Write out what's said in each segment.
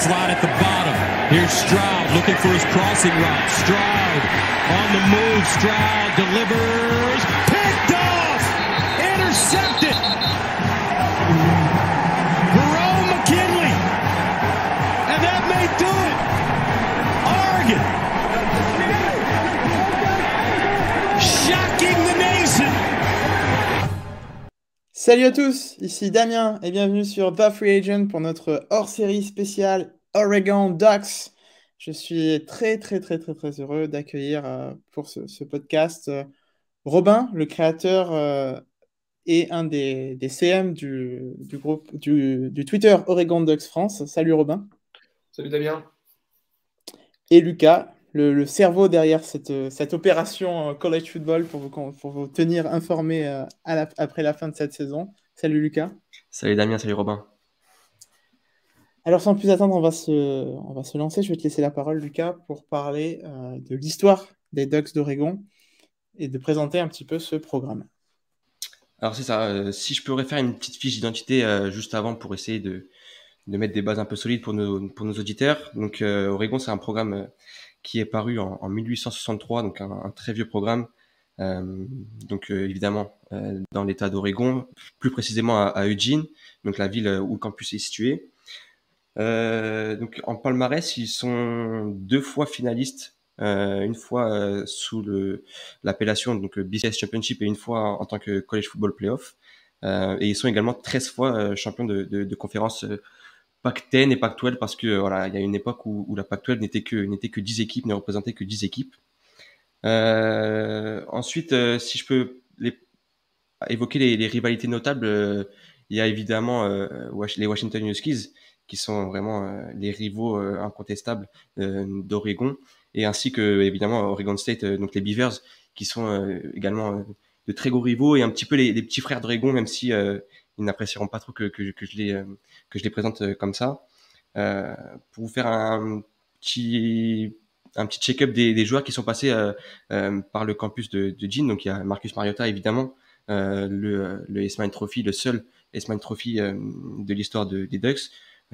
Slot at the bottom. Here's Stroud looking for his crossing route. Stroud on the move. Stroud delivers. Picked off. Intercepted. Jerome McKinley. And that may do it. Oregon. Shocking the nation. Salut à tous, ici Damien et bienvenue sur The Free Agent pour notre hors-série spéciale Oregon Ducks. Je suis très heureux d'accueillir pour ce podcast Robin, le créateur et un des CM du groupe du Twitter Oregon Ducks France. Salut Robin. Salut Damien. Et Lucas, le cerveau derrière cette opération college football pour vous tenir informés après la fin de cette saison. Salut Lucas. Salut Damien, salut Robin. Alors sans plus attendre, on va se lancer. Je vais te laisser la parole Lucas pour parler de l'histoire des Ducks d'Oregon et de présenter un petit peu ce programme. Alors c'est ça, si je peux refaire une petite fiche d'identité juste avant pour essayer de mettre des bases un peu solides pour nos auditeurs. Donc Oregon, c'est un programme qui est paru en 1863, donc un très vieux programme. Donc évidemment dans l'état d'Oregon, plus précisément à Eugene, donc la ville où le campus est situé. Donc en palmarès, ils sont 2 fois finalistes, une fois sous l'appellation donc BCS Championship et une fois en tant que College Football Playoff. Et ils sont également 13 fois champions de conférence Pac-10 et Pac-12 parce que voilà, il y a une époque où la Pac-12 n'était que 10 équipes, ne représentait que 10 équipes. Ensuite, si je peux évoquer les rivalités notables, il y a évidemment les Washington Huskies qui sont vraiment les rivaux incontestables d'Oregon, et ainsi que évidemment Oregon State, donc les Beavers, qui sont également de très gros rivaux et un petit peu les petits frères d'Oregon, même si ils n'apprécieront pas trop que je les présente comme ça. Pour vous faire un petit check-up des joueurs qui sont passés par le campus de Jean. Donc il y a Marcus Mariota évidemment, le Heisman Trophy, le seul Heisman Trophy de l'histoire des Ducks.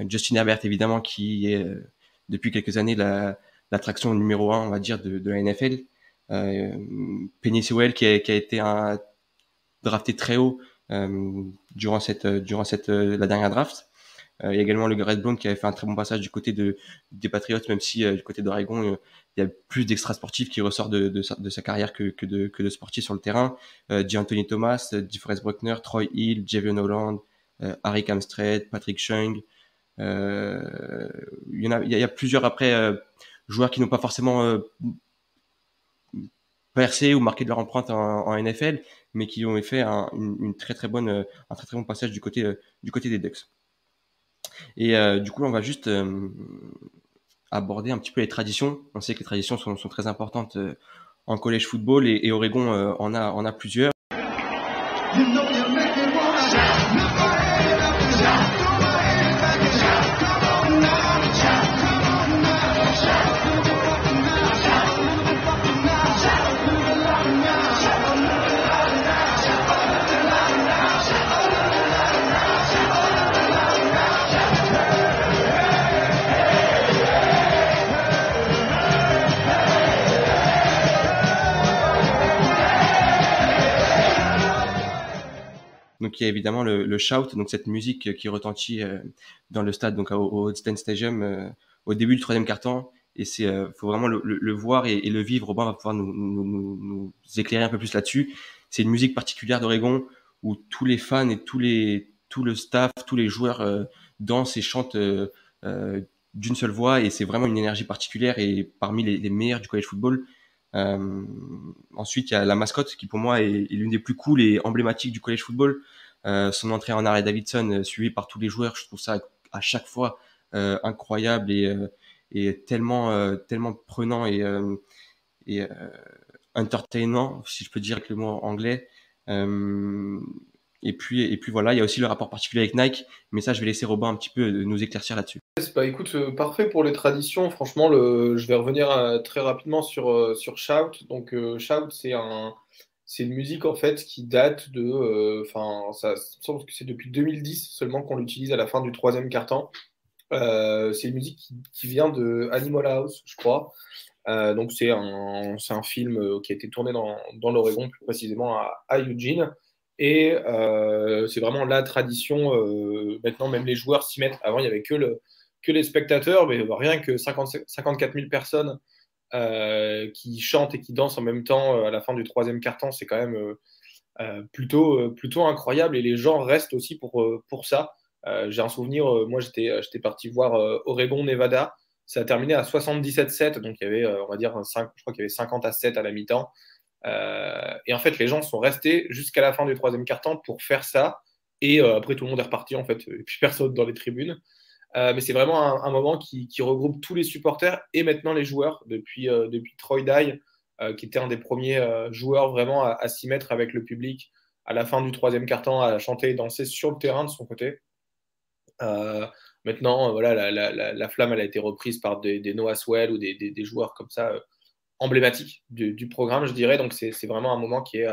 Justin Herbert évidemment, qui est depuis quelques années l'attraction numéro 1, on va dire, de la NFL. Penei Sewell qui a été drafté très haut durant la dernière draft. Il y a également le Garrett Blount qui avait fait un très bon passage du côté des Patriots, même si du côté d'Oregon il y a plus d'extra sportifs qui ressort de sa carrière que de sportifs sur le terrain. Anthony Thomas, DeForest Buckner, Troy Hill, Javion Holland, Harry Amstrad, Patrick Chung. Il y a plusieurs après joueurs qui n'ont pas forcément percé ou marqué de leur empreinte en NFL, mais qui ont fait un très bon passage du côté des Ducks. Et du coup, on va juste aborder un petit peu les traditions. On sait que les traditions sont très importantes en college football, et Oregon en a plusieurs. Donc il y a évidemment le shout, donc cette musique qui retentit dans le stade, donc au Autzen Stadium au début du 3e quart-temps, et faut vraiment le voir et le vivre. Robin va pouvoir nous éclairer un peu plus là-dessus. C'est une musique particulière d'Oregon où tous les fans et tout le staff, tous les joueurs dansent et chantent d'une seule voix, et c'est vraiment une énergie particulière et parmi les meilleurs du college football. Ensuite, il y a la mascotte qui pour moi est l'une des plus cool et emblématiques du college football. Son entrée en Harley Davidson, suivie par tous les joueurs, je trouve ça à chaque fois incroyable et tellement prenant et entertainant, si je peux dire avec le mot anglais. Et puis voilà, il y a aussi le rapport particulier avec Nike, mais ça je vais laisser Robin un petit peu nous éclaircir là-dessus. Bah écoute, parfait pour les traditions. Franchement, je vais revenir très rapidement sur Shout. Donc Shout, c'est une musique en fait qui date ça il me semble que c'est depuis 2010 seulement qu'on l'utilise à la fin du 3e quart-temps. C'est une musique qui vient de Animal House, je crois. Donc c'est un film qui a été tourné dans l'Oregon, plus précisément à Eugene. Et c'est vraiment la tradition. Maintenant, même les joueurs s'y mettent. Avant, il n'y avait que les spectateurs, mais rien que 54 000 personnes qui chantent et qui dansent en même temps à la fin du troisième quart-temps, c'est quand même plutôt incroyable. Et les gens restent aussi pour ça. J'ai un souvenir, moi j'étais parti voir Oregon, Nevada. Ça a terminé à 77-7, donc il y avait, on va dire, je crois qu'il y avait 50-7 à la mi-temps. Et en fait, les gens sont restés jusqu'à la fin du troisième quart-temps pour faire ça. Et après, tout le monde est reparti, en fait, et puis personne dans les tribunes. Mais c'est vraiment un moment qui regroupe tous les supporters et maintenant les joueurs, depuis Troy Dye, qui était un des premiers joueurs vraiment à s'y mettre avec le public à la fin du troisième quart-temps, à chanter et danser sur le terrain de son côté. Euh, Maintenant, voilà, la flamme, elle a été reprise par des Noah Swell ou des joueurs comme ça emblématiques du programme, je dirais. Donc, c'est vraiment un moment qui est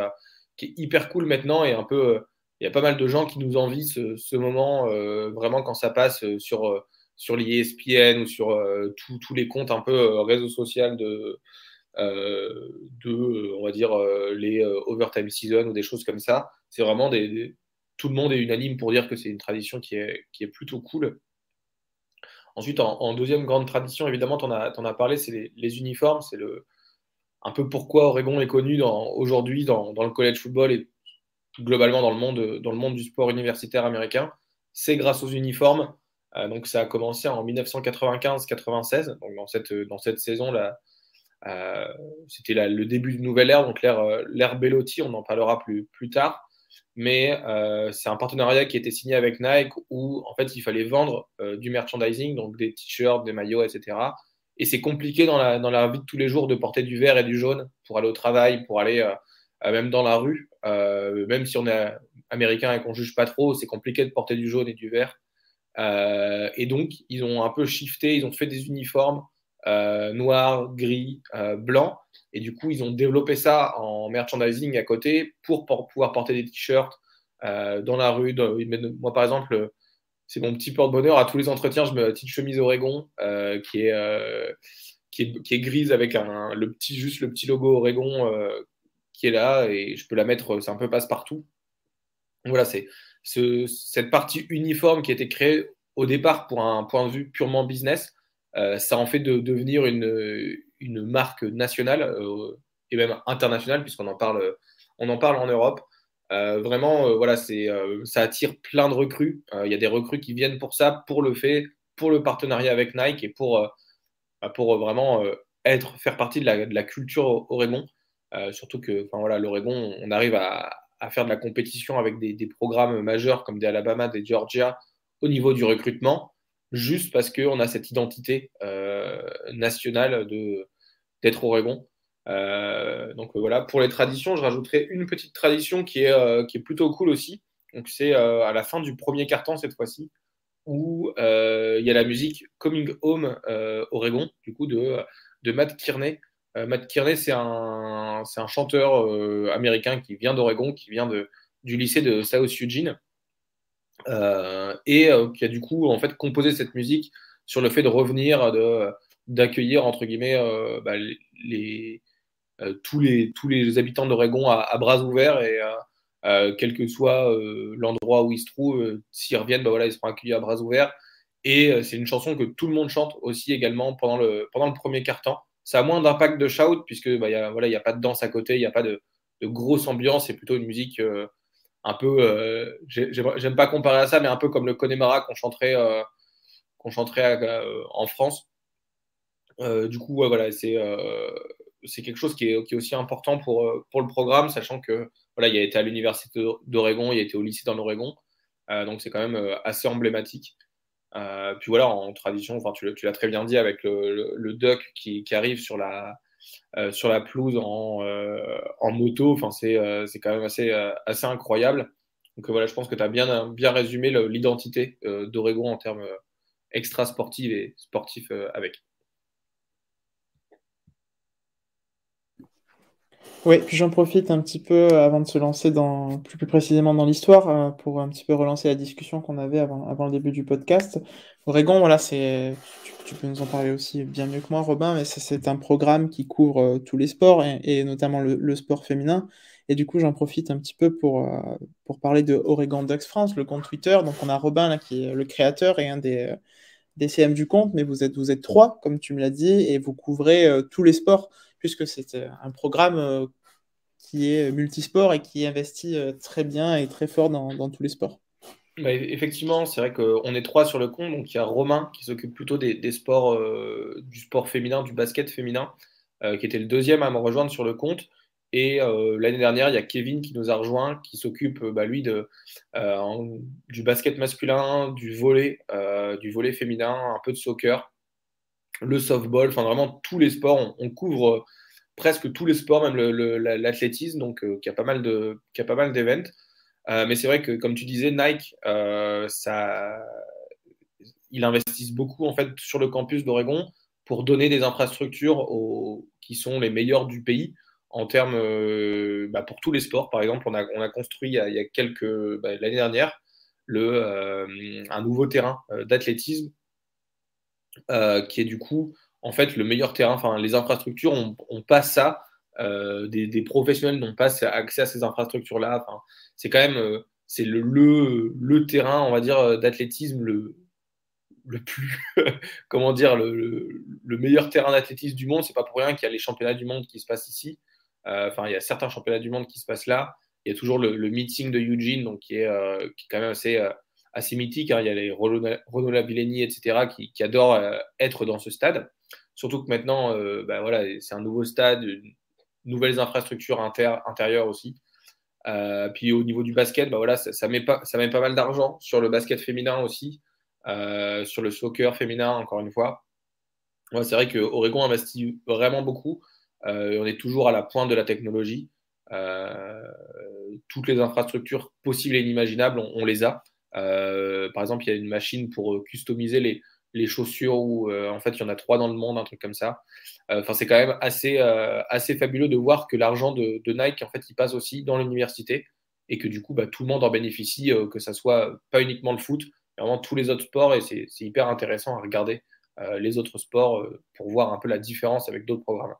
hyper cool maintenant et un peu. Il y a pas mal de gens qui nous envient ce moment, vraiment quand ça passe sur l'ESPN ou sur tous les comptes un peu réseaux sociaux on va dire, les overtime season ou des choses comme ça. C'est vraiment tout le monde est unanime pour dire que c'est une tradition qui est plutôt cool. Ensuite, en deuxième grande tradition, évidemment, tu en as parlé, c'est les uniformes. C'est un peu pourquoi Oregon est connu aujourd'hui dans le college football et globalement dans le monde du sport universitaire américain. C'est grâce aux uniformes. Donc, ça a commencé en 1995-96. Donc, dans cette saison-là, c'était le début d'une nouvelle ère, donc l'ère Bellotti, on en parlera plus tard. Mais c'est un partenariat qui a été signé avec Nike où en fait il fallait vendre du merchandising, donc des t-shirts, des maillots, etc. Et c'est compliqué dans la vie de tous les jours de porter du vert et du jaune pour aller au travail, pour aller même dans la rue. Même si on est américain et qu'on juge pas trop, c'est compliqué de porter du jaune et du vert. Et donc ils ont un peu shifté, ils ont fait des uniformes noir, gris, blanc. Et du coup, ils ont développé ça en merchandising à côté pour pouvoir porter des t-shirts dans la rue. Moi, par exemple, c'est mon petit porte-bonheur. À tous les entretiens, je mets une petite chemise Oregon qui est grise avec juste le petit logo Oregon qui est là. Et je peux la mettre, c'est un peu passe-partout. Voilà, c'est cette partie uniforme qui a été créée au départ pour un point de vue purement business. Ça en fait de devenir une marque nationale et même internationale, puisqu'on en parle en Europe. Vraiment, voilà, ça attire plein de recrues. Il y a des recrues qui viennent pour ça, pour le partenariat avec Nike et pour vraiment faire partie de la culture Oregon. Surtout que, enfin voilà, l'Oregon, on arrive à faire de la compétition avec des programmes majeurs comme des Alabama, des Georgia au niveau du recrutement, juste parce qu'on a cette identité nationale d'être Oregon. Donc voilà, pour les traditions, je rajouterai une petite tradition qui est plutôt cool aussi. Donc c'est à la fin du premier quart-temps cette fois-ci, où il y a la musique Coming Home Oregon, du coup de Matt Kearney. Matt Kearney, c'est un chanteur américain qui vient d'Oregon, qui vient du lycée de South Eugene, et qui a du coup en fait composé cette musique sur le fait de revenir, d'accueillir entre guillemets tous les habitants d'Oregon à bras ouverts et quel que soit l'endroit où ils se trouvent, s'ils reviennent, voilà, ils seront accueillis à bras ouverts. Et c'est une chanson que tout le monde chante aussi également pendant le premier quart-temps. Ça a moins d'impact de shout puisque voilà, y a pas de danse à côté, il n'y a pas de grosse ambiance, c'est plutôt une musique un peu, j'aime pas comparer à ça, mais un peu comme le Connemara qu'on chanterait en France. Du coup, ouais, voilà, c'est quelque chose qui est aussi important pour le programme, sachant que voilà, il a été à l'université d'Oregon, il a été au lycée dans l'Oregon, donc c'est quand même assez emblématique. Puis voilà, en tradition, enfin, tu l'as très bien dit avec le duck qui arrive sur la pelouse en moto, enfin, c'est quand même assez incroyable. Donc voilà, je pense que tu as bien résumé l'identité d'Oregon en termes extra-sportifs et sportifs avec. Oui, puis j'en profite un petit peu avant de se lancer plus précisément dans l'histoire, pour un petit peu relancer la discussion qu'on avait avant le début du podcast. Oregon, voilà, tu peux nous en parler aussi bien mieux que moi, Robin, mais c'est un programme qui couvre tous les sports et notamment le sport féminin. Et du coup, j'en profite un petit peu pour parler de Oregon Ducks France, le compte Twitter. Donc, on a Robin là, qui est le créateur et un des CM du compte, mais vous êtes trois, comme tu me l'as dit, et vous couvrez tous les sports, puisque c'est un programme qui est multisport et qui investit très bien et très fort dans tous les sports. Bah, effectivement, c'est vrai qu'on est trois sur le compte. Donc, il y a Romain qui s'occupe plutôt des sports, du sport féminin, du basket féminin, qui était le deuxième à me rejoindre sur le compte. Et l'année dernière, il y a Kevin qui nous a rejoint, qui s'occupe, lui, du basket masculin, du volley féminin, un peu de soccer, le softball, enfin vraiment tous les sports. On couvre presque tous les sports, même l'athlétisme, donc qui a pas mal d'événements. Mais c'est vrai que, comme tu disais, Nike, ils investissent beaucoup en fait sur le campus d'Oregon pour donner des infrastructures qui sont les meilleures du pays en termes pour tous les sports. Par exemple, on a construit il y a l'année dernière un nouveau terrain d'athlétisme qui est du coup en fait le meilleur terrain. Enfin, les infrastructures, on passe ça. Des professionnels n'ont pas accès à ces infrastructures-là. Enfin, c'est quand même c'est le terrain, on va dire, d'athlétisme le plus, comment dire, le meilleur terrain d'athlétisme du monde. C'est pas pour rien qu'il y a les championnats du monde qui se passent ici. Enfin, il y a certains championnats du monde qui se passent là. Il y a toujours le meeting de Eugene, donc qui est quand même assez mythique. Hein. Il y a les Renaud Lavillenie, etc., qui adorent être dans ce stade. Surtout que maintenant, voilà, c'est un nouveau stade, nouvelles infrastructures intérieures aussi. Puis au niveau du basket, voilà, ça met pas mal d'argent sur le basket féminin aussi, sur le soccer féminin, encore une fois. Ouais, c'est vrai que Oregon investit vraiment beaucoup. On est toujours à la pointe de la technologie. Euh, Toutes les infrastructures possibles et inimaginables, on les a. Par exemple, il y a une machine pour customiser les chaussures où en fait il y en a trois dans le monde, un truc comme ça. Enfin, c'est quand même assez fabuleux de voir que l'argent de Nike en fait il passe aussi dans l'université et que du coup tout le monde en bénéficie, que ça soit pas uniquement le foot, mais vraiment tous les autres sports et c'est hyper intéressant à regarder les autres sports pour voir un peu la différence avec d'autres programmes.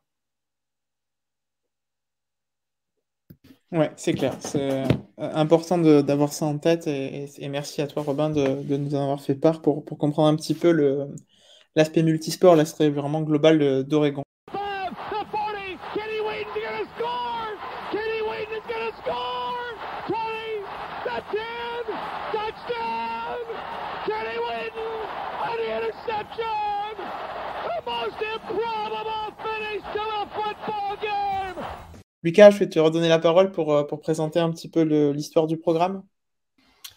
Ouais, c'est clair. C'est important d'avoir ça en tête et merci à toi, Robin, de nous en avoir fait part pour comprendre un petit peu l'aspect multisport, l'aspect vraiment global d'Oregon. Lucas, je vais te redonner la parole pour présenter un petit peu l'histoire du programme.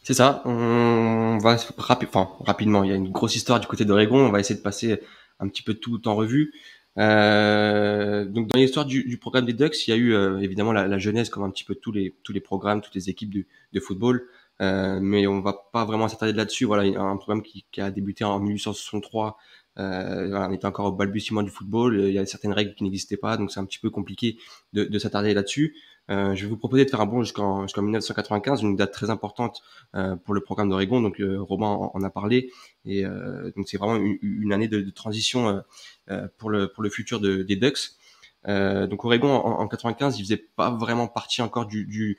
C'est ça. On va rapidement. Il y a une grosse histoire du côté d'Oregon. On va essayer de passer un petit peu tout en revue. Donc dans l'histoire du programme des Ducks, il y a eu évidemment la jeunesse comme un petit peu tous les programmes, toutes les équipes de football. Mais on va pas vraiment s'attarder là-dessus. Voilà, il y a un programme qui a débuté en 1863. Voilà, on était encore au balbutiement du football. Il y a certaines règles qui n'existaient pas, donc c'est un petit peu compliqué de s'attarder là-dessus. Je vais vous proposer de faire un bond jusqu'en 1995, une date très importante pour le programme d'Oregon. Donc Robin en a parlé, et donc c'est vraiment une année de transition pour le futur des Ducks. Donc Oregon en 95, il faisait pas vraiment partie encore du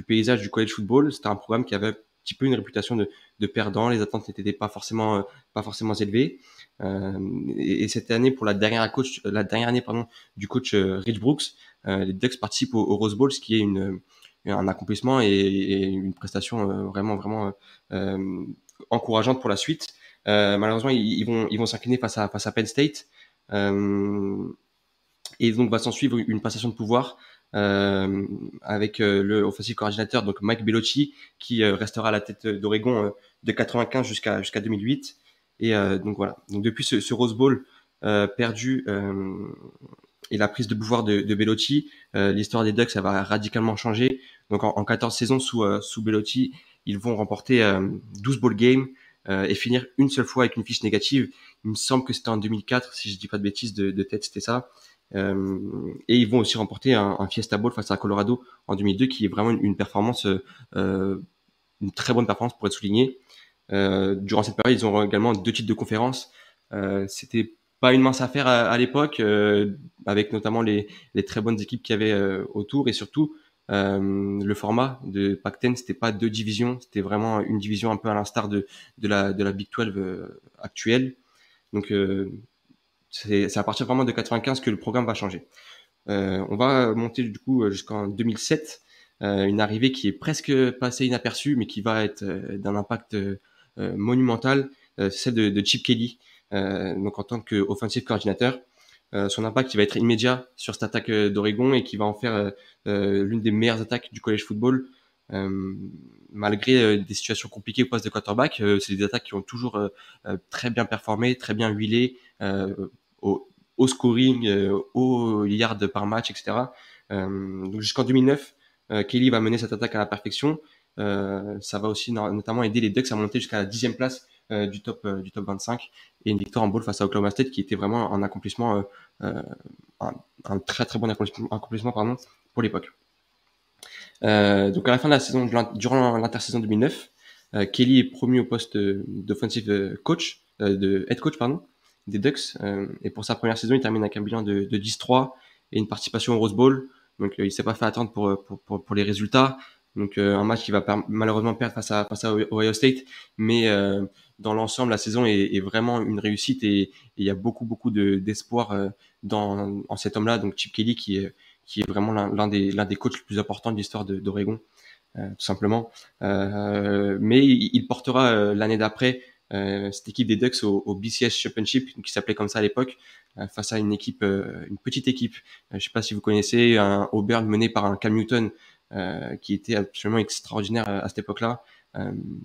paysage du college football. C'était un programme qui avait un petit peu une réputation de perdant. Les attentes n'étaient pas forcément élevées. Et cette année, pour la dernière année du coach Rich Brooks, les Ducks participent au Rose Bowl, ce qui est un accomplissement et une prestation vraiment encourageante pour la suite. Malheureusement, ils vont s'incliner face à Penn State. Et donc va s'en suivre une passation de pouvoir avec le offensive coordinateur, donc Mike Bellocchi, qui restera à la tête d'Oregon de 95 jusqu'à 2008. Et donc voilà. Donc depuis ce Rose Bowl perdu et la prise de pouvoir de Bellocchi, l'histoire des Ducks ça va radicalement changer. Donc en 14 saisons sous Bellocchi, ils vont remporter 12 bowl games et finir une seule fois avec une fiche négative. Il me semble que c'était en 2004, si je dis pas de bêtises de tête, c'était ça. Et ils vont aussi remporter un Fiesta Bowl face à Colorado en 2002, qui est vraiment une performance, une très bonne performance pour être souligné. Durant cette période, ils ont également 2 titres de conférence. C'était pas une mince affaire à l'époque, avec notamment les très bonnes équipes qu'il y avait autour, et surtout le format de Pac-10, c'était pas 2 divisions, c'était vraiment une division un peu à l'instar de la Big 12 actuelle. Donc c'est à partir vraiment de 95 que le programme va changer. On va monter du coup jusqu'en 2007, une arrivée qui est presque passée inaperçue, mais qui va être d'un impact monumental, celle de Chip Kelly, donc en tant qu'offensive coordinateur. Son impact qui va être immédiat sur cette attaque d'Oregon et qui va en faire l'une des meilleures attaques du college football. Malgré des situations compliquées au poste de quarterback, c'est des attaques qui ont toujours très bien performé, très bien huilé, au scoring, au yard par match, etc. Donc jusqu'en 2009, Kelly va mener cette attaque à la perfection. Ça va aussi notamment aider les Ducks à monter jusqu'à la 10e place du top 25, et une victoire en bowl face à Oklahoma State qui était vraiment un accomplissement, un très très bon accomplissement pour l'époque. Donc à la fin de la saison, durant l'intersaison 2009, Kelly est promu au poste d'offensive coach, de head coach pardon, des Ducks, et pour sa première saison, il termine avec un bilan de 10-3 et une participation au Rose Bowl. Donc il s'est pas fait attendre pour les résultats. Donc un match qui va malheureusement perdre face à Ohio State, mais dans l'ensemble, la saison est vraiment une réussite, et il y a beaucoup d'espoir en cet homme-là, donc Chip Kelly, qui est vraiment l'un des coachs les plus importants de l'histoire d'Oregon, tout simplement. Mais il portera l'année d'après cette équipe des Ducks au BCS Championship, qui s'appelait comme ça à l'époque, face à une petite équipe. Je sais pas si vous connaissez, un Auburn mené par un Cam Newton, qui était absolument extraordinaire à cette époque-là.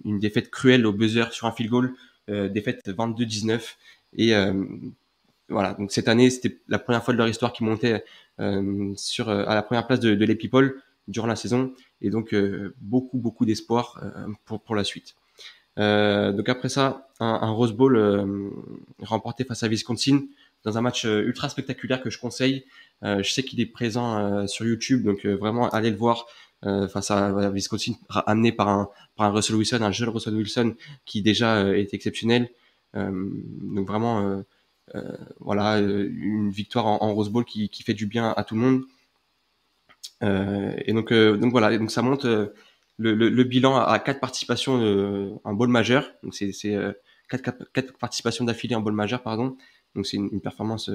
Une défaite cruelle au buzzer sur un field goal, défaite 22-19, et voilà. Donc cette année, c'était la première fois de leur histoire qu'ils montaient à la première place de les People durant la saison, et donc beaucoup d'espoir pour la suite. Donc après ça, un Rose Bowl remporté face à Wisconsin dans un match ultra spectaculaire que je conseille. Je sais qu'il est présent sur YouTube, donc vraiment allez le voir, face à Wisconsin, amené par un Russell Wilson, un jeune Russell Wilson qui déjà est exceptionnel. Donc vraiment voilà, une victoire en Rose Bowl qui fait du bien à tout le monde. Et donc voilà, donc ça monte le bilan à 4 participations en bowl majeur. Donc c'est 4 participations d'affilée en bowl majeur, pardon. Donc c'est une performance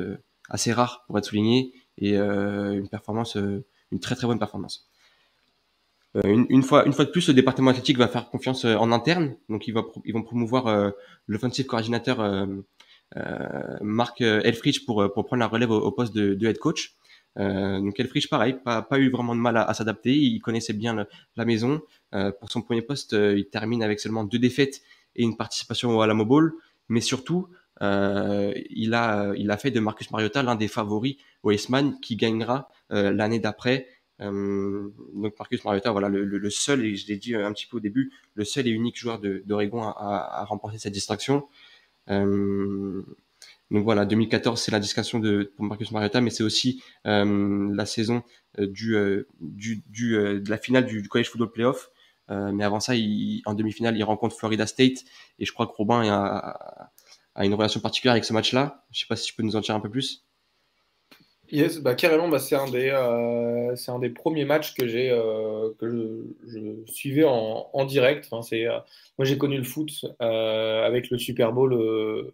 assez rare pour être soulignée, et une très très bonne performance. Une fois de plus, le département athlétique va faire confiance en interne. Donc ils vont promouvoir l'offensive coordinateur Mark Elfrich pour prendre la relève au poste de head coach. Donc Elfrich, pareil, pas eu vraiment de mal à s'adapter. Il connaissait bien la maison. Pour son premier poste, il termine avec seulement 2 défaites et une participation au Alamo Bowl. Mais surtout, il a fait de Marcus Mariota l'un des favoris au Heisman, qui gagnera l'année d'après. Donc Marcus Mariota, voilà, le seul, et je l'ai dit un petit peu au début, le seul et unique joueur d'Oregon à remporter cette distinction. Donc voilà, 2014, c'est la distinction pour Marcus Mariota, mais c'est aussi la saison de la finale du College Football Playoff. Mais avant ça, en demi-finale, il rencontre Florida State, et je crois que Robin a une relation particulière avec ce match-là. Je sais pas si tu peux nous en dire un peu plus. Yes, bah carrément, bah c'est un des premiers matchs que je suivais en direct. Enfin, moi j'ai connu le foot avec le Super Bowl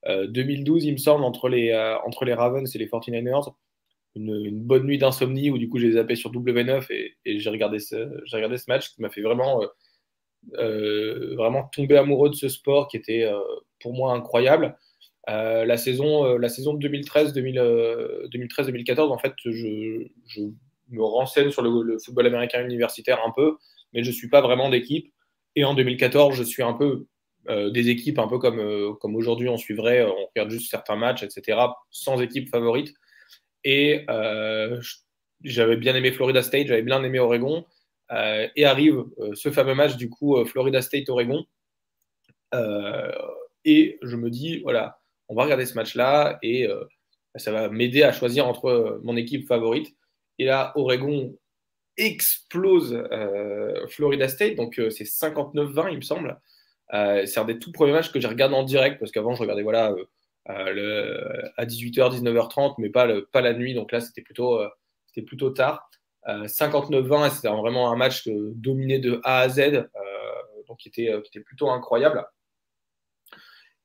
2012, il me semble, entre les Ravens et les 49ers. Une bonne nuit d'insomnie où du coup j'ai zappé sur W9, et j'ai regardé ce match qui m'a fait vraiment tomber amoureux de ce sport qui était pour moi incroyable. La saison de 2013-2014, en fait, je me renseigne sur le football américain universitaire un peu, mais je ne suis pas vraiment d'équipe. Et en 2014, je suis un peu des équipes, un peu comme aujourd'hui on suivrait, on regarde juste certains matchs, etc., sans équipe favorite. Et j'avais bien aimé Florida State, j'avais bien aimé Oregon. Et arrive ce fameux match, du coup, Florida State-Oregon. Et je me dis, voilà, on va regarder ce match-là, et ça va m'aider à choisir entre mon équipe favorite. Et là, Oregon explose Florida State, donc c'est 59-20, il me semble. C'est un des tout premiers matchs que j'ai regardé en direct, parce qu'avant, je regardais à 18h, 19h30, mais pas la nuit, donc là, c'était plutôt tard. 59-20, c'était vraiment un match dominé de A à Z, donc qui était plutôt incroyable.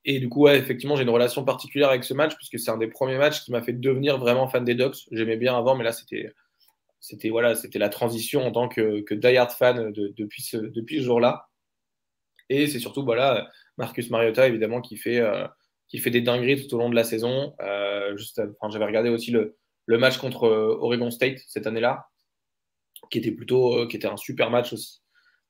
Et du coup, ouais, effectivement, j'ai une relation particulière avec ce match, puisque c'est un des premiers matchs qui m'a fait devenir vraiment fan des Ducks. J'aimais bien avant, mais là, c'était la transition en tant que die-hard fan depuis ce jour-là. Et c'est surtout Marcus Mariota, évidemment, qui fait des dingueries tout au long de la saison. J'avais regardé aussi le match contre Oregon State cette année-là, qui était un super match aussi.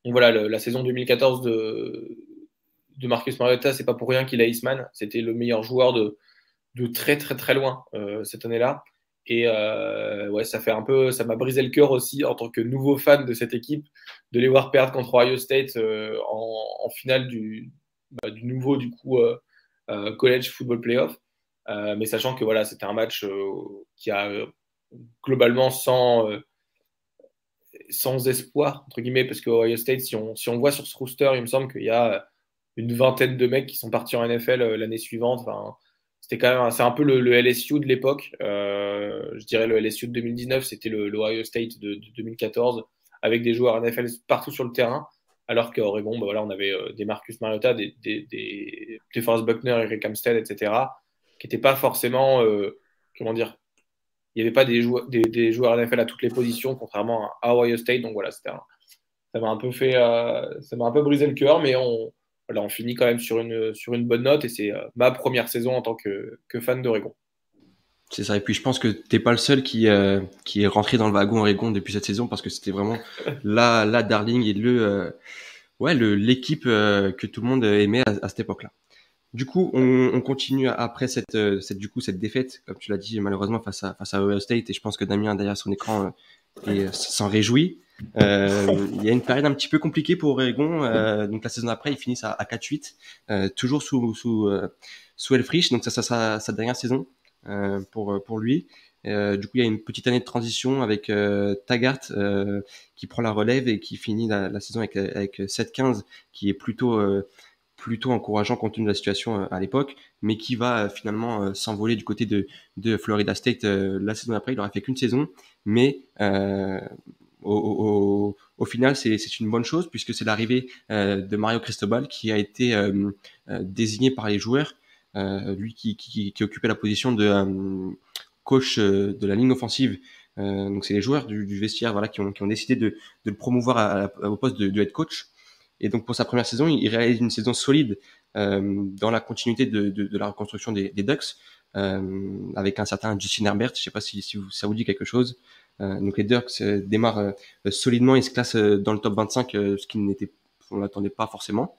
Donc voilà, la saison 2014 de Marcus Mariota, c'est pas pour rien qu'il a Eastman. C'était le meilleur joueur de très très très loin cette année-là. Et ouais, ça m'a brisé le cœur aussi en tant que nouveau fan de cette équipe, de les voir perdre contre Ohio State en finale du nouveau college football playoff. Mais sachant que voilà, c'était un match qui a globalement sans espoir entre guillemets, parce que Ohio State, si on voit sur ce roster, il me semble qu'il y a une vingtaine de mecs qui sont partis en NFL l'année suivante. Enfin, c'est un peu le LSU de l'époque. Je dirais le LSU de 2019, c'était le Ohio State de 2014, avec des joueurs NFL partout sur le terrain. Alors qu'à Oregon, on avait des Marcus Mariota, des Forrest Buckner, Eric Armstead, etc., qui n'étaient pas forcément, comment dire, il n'y avait pas des joueurs NFL à toutes les positions, contrairement à Ohio State. Donc voilà, ça m'a un peu brisé le cœur, mais on finit quand même sur une bonne note, et c'est ma première saison en tant que fan d'Oregon. C'est ça. Et puis je pense que t'es pas le seul qui est rentré dans le wagon Oregon depuis cette saison, parce que c'était vraiment la darling et l'équipe que tout le monde aimait à cette époque-là. Du coup, on continue après cette défaite, comme tu l'as dit, malheureusement face à Ohio State, et je pense que Damien derrière son écran s'en réjouit. Il y a une période un petit peu compliquée pour Oregon. Donc la saison après, ils finissent à 4-8, toujours sous Helfrich. Donc ça sera sa dernière saison pour lui. Du coup, il y a une petite année de transition avec Taggart qui prend la relève et qui finit la saison avec 7-15, qui est plutôt encourageant compte tenu de la situation à l'époque, mais qui va finalement s'envoler du côté de Florida State la saison après. Il n'aura fait qu'une saison, mais au final, c'est une bonne chose, puisque c'est l'arrivée de Mario Cristobal, qui a été désigné par les joueurs, lui qui occupait la position de coach de la ligne offensive. Donc c'est les joueurs du vestiaire, voilà, qui ont décidé de le promouvoir au poste de head coach. Et donc pour sa première saison, il réalise une saison solide dans la continuité de la reconstruction des Ducks, avec un certain Justin Herbert. Je ne sais pas si ça vous dit quelque chose. Donc les Ducks démarrent solidement, ils se classent dans le top 25, ce on l'attendait pas forcément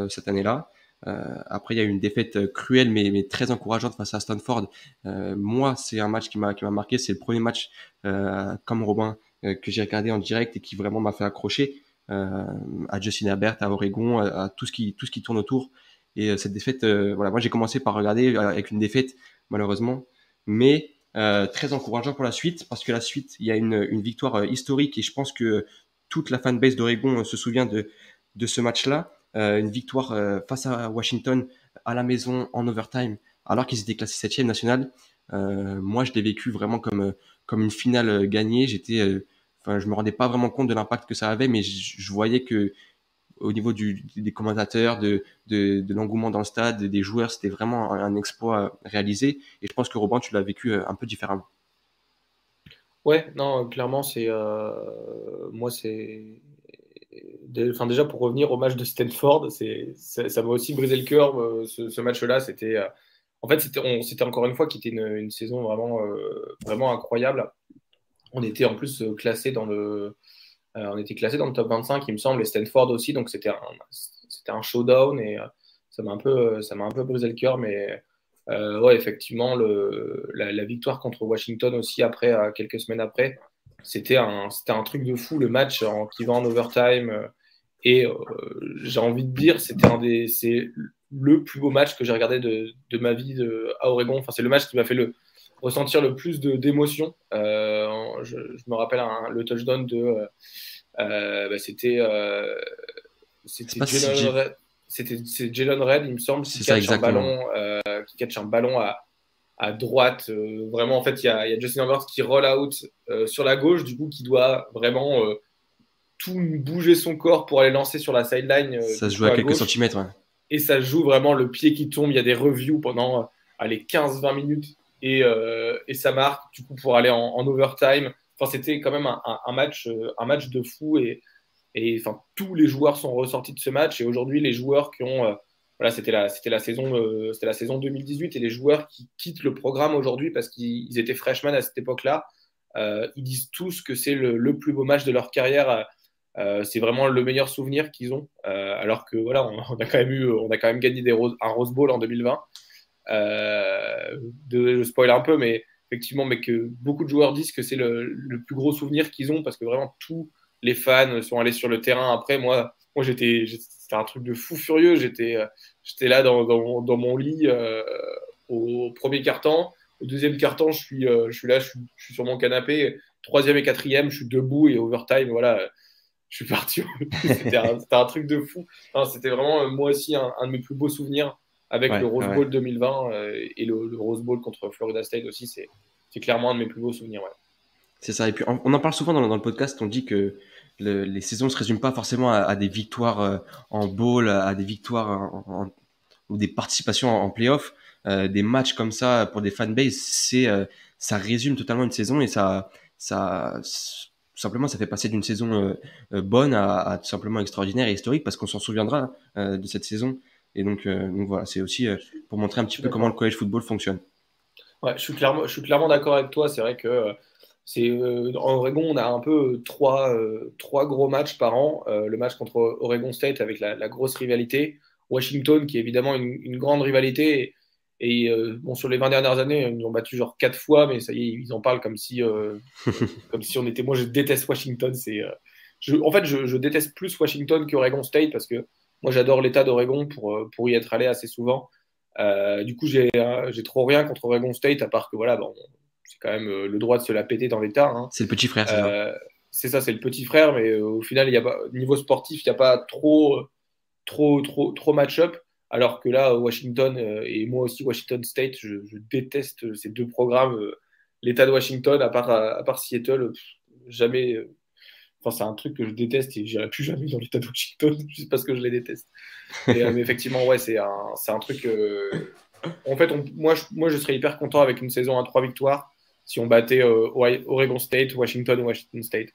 cette année-là. Après, il y a eu une défaite cruelle, mais très encourageante face à Stanford. Moi, c'est un match qui m'a marqué. C'est le premier match, comme Robin, que j'ai regardé en direct et qui vraiment m'a fait accrocher à Justin Herbert, à Oregon, à tout ce qui tourne autour. Et cette défaite, voilà, moi j'ai commencé par regarder avec une défaite, malheureusement, mais très encourageant pour la suite, parce que la suite, il y a une victoire historique, et je pense que toute la fanbase d'Oregon se souvient de ce match-là. Une victoire face à Washington à la maison en overtime, alors qu'ils étaient classés 7e national. Moi, je l'ai vécu vraiment comme une finale gagnée. Je me rendais pas vraiment compte de l'impact que ça avait, mais je voyais que au niveau des commentateurs, de l'engouement dans le stade, des joueurs, c'était vraiment un exploit réalisé. Et je pense que Robin, tu l'as vécu un peu différemment. Ouais, non, clairement, moi, déjà pour revenir au match de Stanford, ça m'a aussi brisé le cœur. Ce match-là, c'était encore une fois qui était une saison vraiment, vraiment incroyable. On était en plus classé on était classé dans le top 25, il me semble, et Stanford aussi, donc c'était un showdown, et ça m'a un peu brisé le cœur, mais ouais, effectivement, la victoire contre Washington aussi après, quelques semaines après, c'était un truc de fou, le match qui va en overtime, et j'ai envie de dire, c'est le plus beau match que j'ai regardé de ma vie à Oregon. Enfin, c'est le match qui m'a fait ressentir le plus d'émotions. Je me rappelle le touchdown c'était c'est Jalen Red, il me semble, qui catch un ballon à droite. Vraiment, en fait, il y a Justin Herbert qui roll out sur la gauche, du coup, qui doit vraiment tout bouger son corps pour aller lancer sur la sideline. Ça se joue à quelques gauche. centimètres. Ouais. Et ça joue vraiment le pied qui tombe. Il y a des reviews pendant les 15-20 minutes et ça marque, du coup, pour aller en overtime. Enfin, c'était quand même un match de fou et enfin, tous les joueurs sont ressortis de ce match. Et aujourd'hui, les joueurs qui ont voilà, c'était la saison 2018 et les joueurs qui quittent le programme aujourd'hui parce qu'ils étaient freshmen à cette époque-là, ils disent tous que c'est le plus beau match de leur carrière. C'est vraiment le meilleur souvenir qu'ils ont. Alors que voilà, on a quand même gagné un Rose Bowl en 2020. Je spoil un peu, mais effectivement, mais que beaucoup de joueurs disent que c'est le plus gros souvenir qu'ils ont parce que vraiment tous les fans sont allés sur le terrain. Après, moi c'était un truc de fou furieux. J'étais là dans mon lit au premier quart-temps. Au deuxième quart-temps, je suis là, je suis sur mon canapé. Troisième et quatrième, je suis debout et overtime, voilà, je suis parti. C'était un truc de fou. Enfin, c'était vraiment, moi aussi, un de mes plus beaux souvenirs avec le Rose Bowl 2020 et le Rose Bowl contre Florida State aussi. C'est clairement un de mes plus beaux souvenirs. Ouais. C'est ça. Et puis, on en parle souvent dans le podcast. On dit que les saisons ne se résument pas forcément à des victoires en bowl, à des victoires ou des participations en playoff. Des matchs comme ça pour des fanbases, ça résume totalement une saison et ça simplement ça fait passer d'une saison bonne à tout simplement extraordinaire et historique parce qu'on s'en souviendra de cette saison. Et donc voilà, c'est aussi pour montrer un petit peu comment le college football fonctionne. Ouais, je suis clairement d'accord avec toi. C'est vrai que en Oregon, on a un peu trois gros matchs par an. Le match contre Oregon State avec la grosse rivalité. Washington, qui est évidemment une grande rivalité. Et bon, sur les 20 dernières années, ils nous ont battu genre 4 fois, mais ça y est, ils en parlent comme si on était. Moi, je déteste Washington. En fait, je déteste plus Washington qu'Oregon State parce que moi, j'adore l'État d'Oregon pour y être allé assez souvent. Du coup, j'ai trop rien contre Oregon State, à part que voilà, bon, c'est quand même le droit de se la péter dans l'État. Hein. C'est le petit frère, c'est ça. C'est ça, c'est le petit frère, mais au final, niveau sportif, il n'y a pas trop match-up. Alors que là, Washington et moi aussi Washington State, je déteste ces deux programmes. L'État de Washington, à part Seattle, jamais. Enfin, c'est un truc que je déteste et j'irai plus jamais dans l'État de Washington juste parce que je les déteste. Mais effectivement, ouais, c'est un truc. En fait, moi, je serais hyper content avec une saison à 3 victoires si on battait Oregon State, Washington ou Washington State.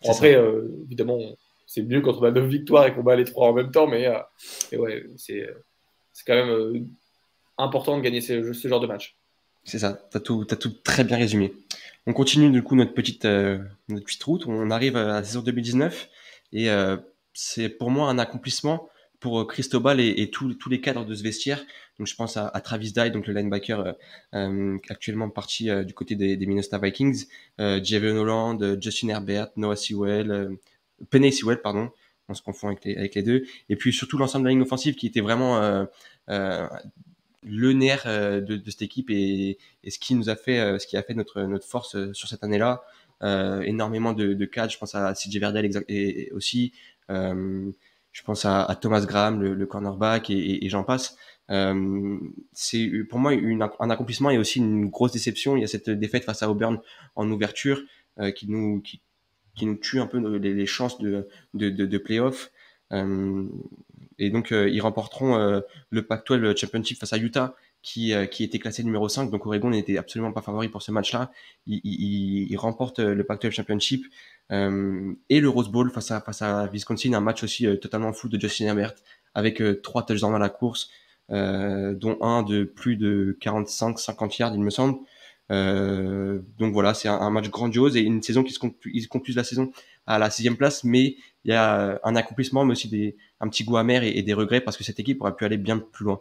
Bon, après, évidemment, c'est mieux quand on a 9 victoires et qu'on bat les 3 en même temps, mais ouais, c'est quand même important de gagner ce genre de match. C'est ça, t'as tout très bien résumé. On continue du coup notre petite route. On arrive à la saison 2019 et c'est pour moi un accomplissement pour Cristobal et tous les cadres de ce vestiaire. Donc je pense à Travis Dye, donc le linebacker actuellement parti du côté des Minnesota Vikings, Javion Holland, Justin Herbert, Noah Sewell, Penny Sewell, pardon. On se confond avec les deux. Et puis surtout l'ensemble de la ligne offensive qui était vraiment le nerf de cette équipe et ce qui nous a fait, ce qui a fait notre force sur cette année-là. Énormément de cadres. Je pense à CJ Verdell et aussi. Je pense à Thomas Graham, le cornerback, et j'en passe. C'est pour moi un accomplissement et aussi une grosse déception. Il y a cette défaite face à Auburn en ouverture qui nous tue un peu les chances de play-off. Et donc ils remporteront le Pac-12 Championship face à Utah qui était classé numéro 5. Donc Oregon n'était absolument pas favori pour ce match-là. Ils remportent le Pac-12 Championship et le Rose Bowl face à Wisconsin, un match aussi totalement fou de Justin Herbert avec 3 touchdowns à la course, dont un de plus de 45-50 yards, il me semble. Donc voilà, c'est un match grandiose et une saison ils conclusent la saison à la 6e place, mais il y a un accomplissement, mais aussi un petit goût amer et des regrets parce que cette équipe aurait pu aller bien plus loin.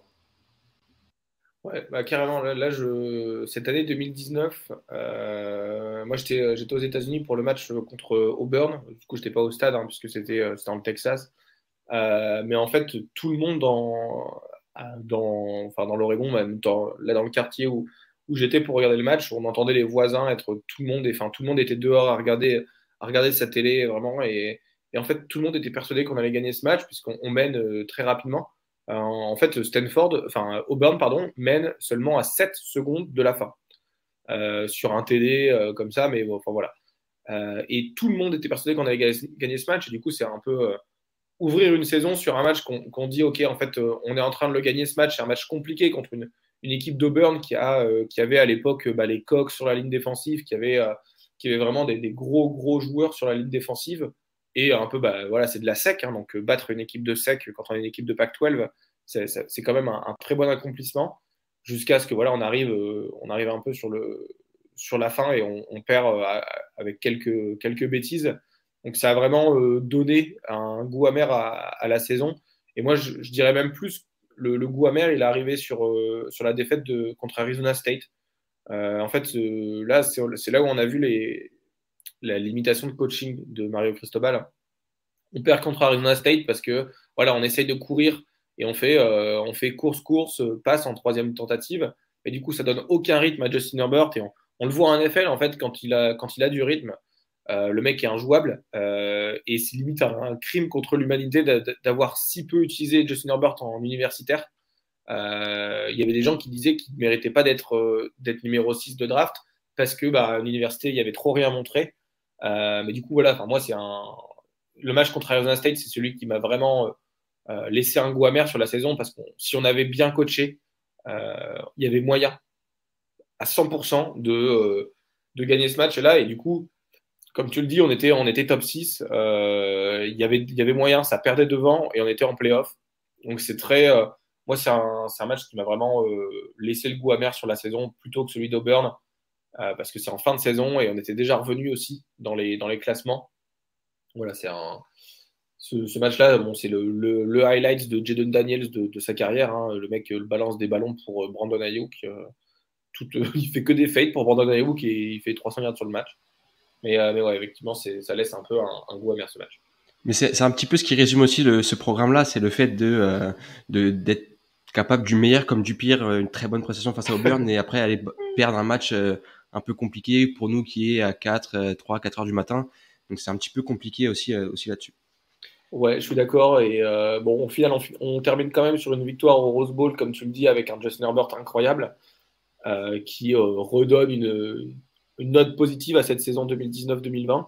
Ouais, bah carrément. Là, cette année 2019, moi j'étais aux États-Unis pour le match contre Auburn. Du coup, j'étais pas au stade puisque c'était dans le Texas. Mais en fait, tout le monde dans l'Oregon, même dans le quartier où où j'étais pour regarder le match. On entendait les voisins être tout le monde était dehors à regarder sa télé vraiment. Et en fait, tout le monde était persuadé qu'on allait gagner ce match puisqu'on mène très rapidement. En fait, Auburn, pardon, mène seulement à 7 secondes de la fin sur un TD comme ça, mais bon, enfin voilà. Et tout le monde était persuadé qu'on allait gagner ce match. Et du coup, c'est un peu ouvrir une saison sur un match qu'on dit, OK, en fait, on est en train de le gagner ce match. C'est un match compliqué contre une équipe d'Auburn qui avait à l'époque les Cox sur la ligne défensive, qui avait vraiment des gros joueurs sur la ligne défensive. Et un peu, voilà, c'est de la SEC. Hein, donc, battre une équipe de SEC quand on est une équipe de Pac-12, c'est quand même un très bon accomplissement. Jusqu'à ce que voilà, on arrive un peu sur la fin et on perd avec quelques bêtises. Donc ça a vraiment donné un goût amer à la saison. Et moi, je dirais même plus, le goût amer, il est arrivé sur la défaite contre Arizona State. En fait, là, c'est là où on a vu la limitation de coaching de Mario Cristobal. On perd contre Arizona State parce que voilà, on essaye de courir et on fait course, passe en troisième tentative. Et du coup, ça donne aucun rythme à Justin Herbert. Et on le voit en NFL, en fait, quand il a du rythme, le mec est injouable. Et c'est limite un crime contre l'humanité d'avoir si peu utilisé Justin Herbert en universitaire. Il y avait des gens qui disaient qu'il ne méritait pas d'être numéro 6 de draft parce que à l'université, il n'y avait trop rien montré. Mais du coup, voilà, moi, le match contre Arizona State, c'est celui qui m'a vraiment laissé un goût amer sur la saison parce que si on avait bien coaché, il y avait moyen à 100% de gagner ce match-là. Et du coup, comme tu le dis, on était top 6. Il y avait moyen, ça perdait devant et on était en playoff. Donc c'est très. Moi, c'est un match qui m'a vraiment laissé le goût amer sur la saison plutôt que celui d'Auburn parce que c'est en fin de saison et on était déjà revenu aussi dans les classements. Voilà, ce match-là, bon, c'est le highlight de Jaden Daniels de sa carrière. Hein. Le mec balance des ballons pour Brandon Ayuk. Il fait que des fades pour Brandon Ayuk et il fait 300 yards sur le match. Mais ouais, effectivement, ça laisse un peu un goût amer ce match. Mais c'est un petit peu ce qui résume aussi ce programme-là, c'est le fait d'être capable du meilleur comme du pire, une très bonne prestation face à Auburn et après aller perdre un match un peu compliqué pour nous qui est à 4 heures du matin. Donc c'est un petit peu compliqué aussi là-dessus. Ouais, je suis d'accord. Et bon, au final, on termine quand même sur une victoire au Rose Bowl, comme tu le dis, avec un Justin Herbert incroyable qui redonne une note positive à cette saison 2019-2020.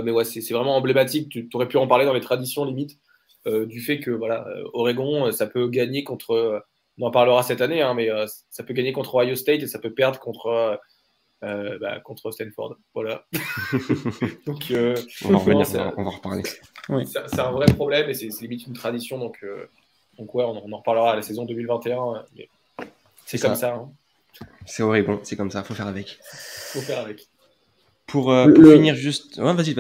Mais ouais, c'est vraiment emblématique. Tu aurais pu en parler dans les traditions limite du fait que voilà, Oregon, ça peut gagner contre. On en parlera cette année, hein, mais ça peut gagner contre Ohio State et ça peut perdre contre Stanford. Voilà. Donc, on va revenir, on va en reparler. Oui. C'est un vrai problème et c'est limite une tradition. Donc ouais, on en reparlera à la saison 2021. Mais c'est comme ça. Hein. C'est Oregon, c'est comme ça, faut faire avec. Faut faire avec. Pour finir juste... Ouais, vas-y.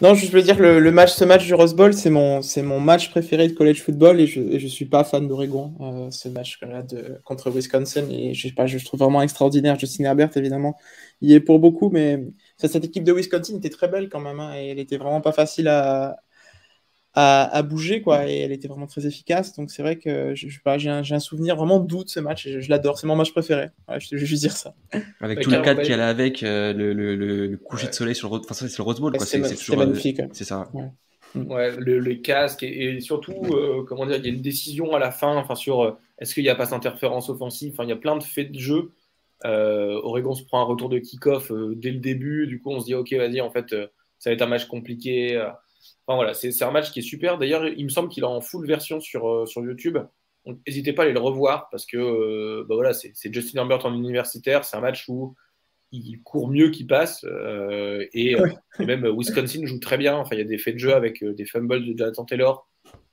Non, je veux dire ce match du Rose Bowl, c'est mon match préféré de college football et je suis pas fan d'Oregon. Ce match-là contre Wisconsin et je trouve vraiment extraordinaire. Justin Herbert, évidemment, il y est pour beaucoup, mais cette équipe de Wisconsin était très belle quand même hein, et elle était vraiment pas facile à bouger quoi et elle était vraiment très efficace. Donc c'est vrai que j'ai un souvenir vraiment doux de ce match et je l'adore. C'est mon match préféré. Ouais, je vais juste dire ça. Avec tout le cadre qu'il y a avec le coucher de soleil sur le Rose, c'est le Rose Bowl quoi. C'est toujours magnifique. C'est ça. Ouais, les casques et surtout comment dire, il y a une décision à la fin. Enfin sur est-ce qu'il n'y a pas d'interférence offensive. Enfin il y a plein de faits de jeu. Oregon se prend un retour de kick-off dès le début. Du coup on se dit ok vas-y en fait ça va être un match compliqué. Enfin voilà, c'est un match qui est super. D'ailleurs, il me semble qu'il est en full version sur YouTube. Donc, n'hésitez pas à aller le revoir parce que voilà, c'est Justin Herbert en universitaire. C'est un match où il court mieux qu'il passe. Et même Wisconsin joue très bien. Enfin, il y a des faits de jeu avec des fumbles de Jonathan Taylor,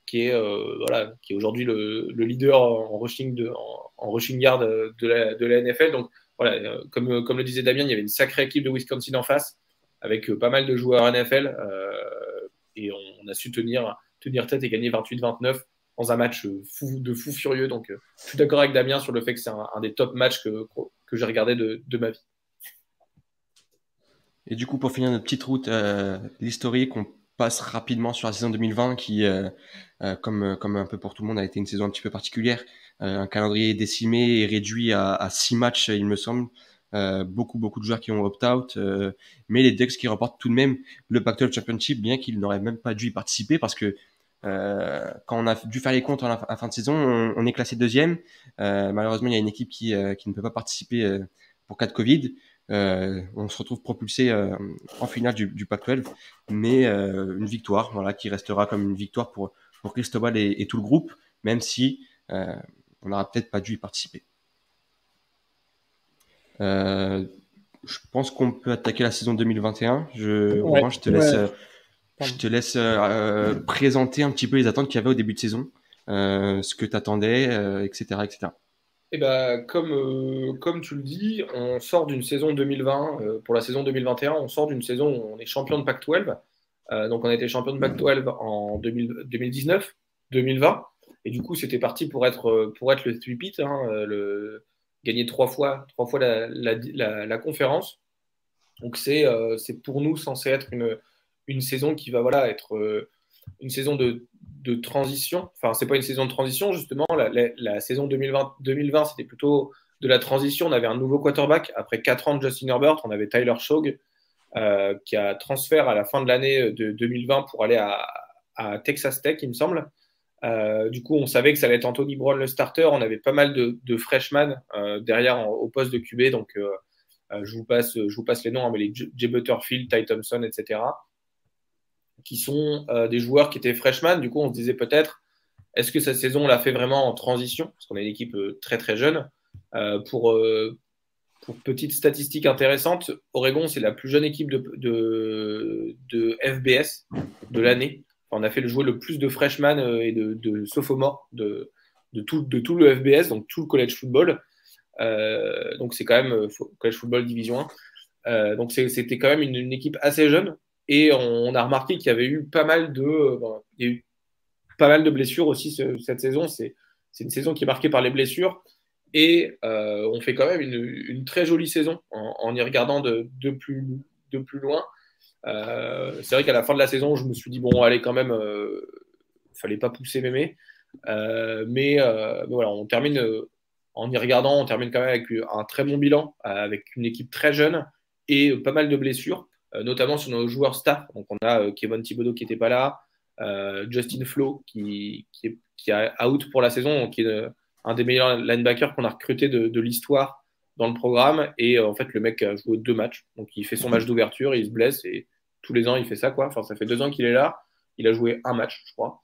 qui est aujourd'hui le leader en rushing yard de la NFL. Donc voilà, comme le disait Damien, il y avait une sacrée équipe de Wisconsin en face avec pas mal de joueurs NFL. Et on a su tenir tête et gagner 28-29 dans un match de fou furieux. Donc, je suis d'accord avec Damien sur le fait que c'est un des top matchs que j'ai regardé de ma vie. Et du coup, pour finir notre petite route l'historique, on passe rapidement sur la saison 2020 qui, comme un peu pour tout le monde, a été une saison un petit peu particulière. un calendrier décimé et réduit à 6 matchs, il me semble. Beaucoup de joueurs qui ont opt-out, mais les Ducks qui remportent tout de même le Pac-12 Championship, bien qu'ils n'auraient même pas dû y participer, parce que quand on a dû faire les comptes à la fin de saison, on est classé deuxième. Malheureusement, il y a une équipe qui ne peut pas participer pour cas de Covid. On se retrouve propulsé en finale du Pac-12, mais une victoire, voilà, qui restera comme une victoire pour Cristobal et tout le groupe, même si on n'aura peut-être pas dû y participer. Je pense qu'on peut attaquer la saison 2021. Romain, je te laisse présenter un petit peu les attentes qu'il y avait au début de saison, ce que tu attendais, etc., etc. Et ben, comme tu le dis, on sort d'une saison 2020. Pour la saison 2021, on sort d'une saison où on est champion de Pac-12. Donc, on a été champion de Pac-12 en 2019, 2020. Et du coup, c'était parti pour être le three-peat, gagner trois fois la conférence. Donc, c'est pour nous censé être une saison qui va être une saison de transition. Enfin, c'est pas une saison de transition, justement. La saison 2020, c'était plutôt de la transition. On avait un nouveau quarterback. Après 4 ans de Justin Herbert, on avait Tyler Shough, qui a transfert à la fin de l'année de 2020 pour aller à Texas Tech, il me semble. Du coup, on savait que ça allait être Anthony Brown le starter. On avait pas mal de freshmen derrière au poste de QB. Donc, je vous passe les noms, mais les Jay Butterfield, Ty Thompson, etc., qui sont des joueurs qui étaient freshmen. Du coup, on se disait peut-être, est-ce que cette saison, on l'a fait vraiment en transition? Parce qu'on est une équipe très, très jeune. Pour petite statistique intéressante, Oregon, c'est la plus jeune équipe de FBS de l'année. Enfin, on a fait jouer le plus de freshmen et de sophomores de tout le FBS, donc tout le college football. Donc, c'est quand même college football division 1. Donc, c'était quand même une équipe assez jeune. Et on a remarqué qu'il y avait eu pas mal de blessures aussi cette saison. C'est une saison qui est marquée par les blessures. Et on fait quand même une très jolie saison en y regardant de plus loin. C'est vrai qu'à la fin de la saison, je me suis dit, bon, allez, quand même, fallait pas pousser mémé. Mais voilà, on termine, en y regardant, on termine quand même avec un très bon bilan, avec une équipe très jeune et pas mal de blessures, notamment sur nos joueurs staff. Donc, on a Kevin Thibodeau qui n'était pas là, Justin Flo qui est out pour la saison, donc qui est un des meilleurs linebackers qu'on a recruté de l'histoire dans le programme. Et en fait, le mec a joué 2 matchs. Donc, il fait son match d'ouverture, il se blesse et tous les ans, il fait ça, quoi. Enfin, ça fait 2 ans qu'il est là. Il a joué 1 match, je crois.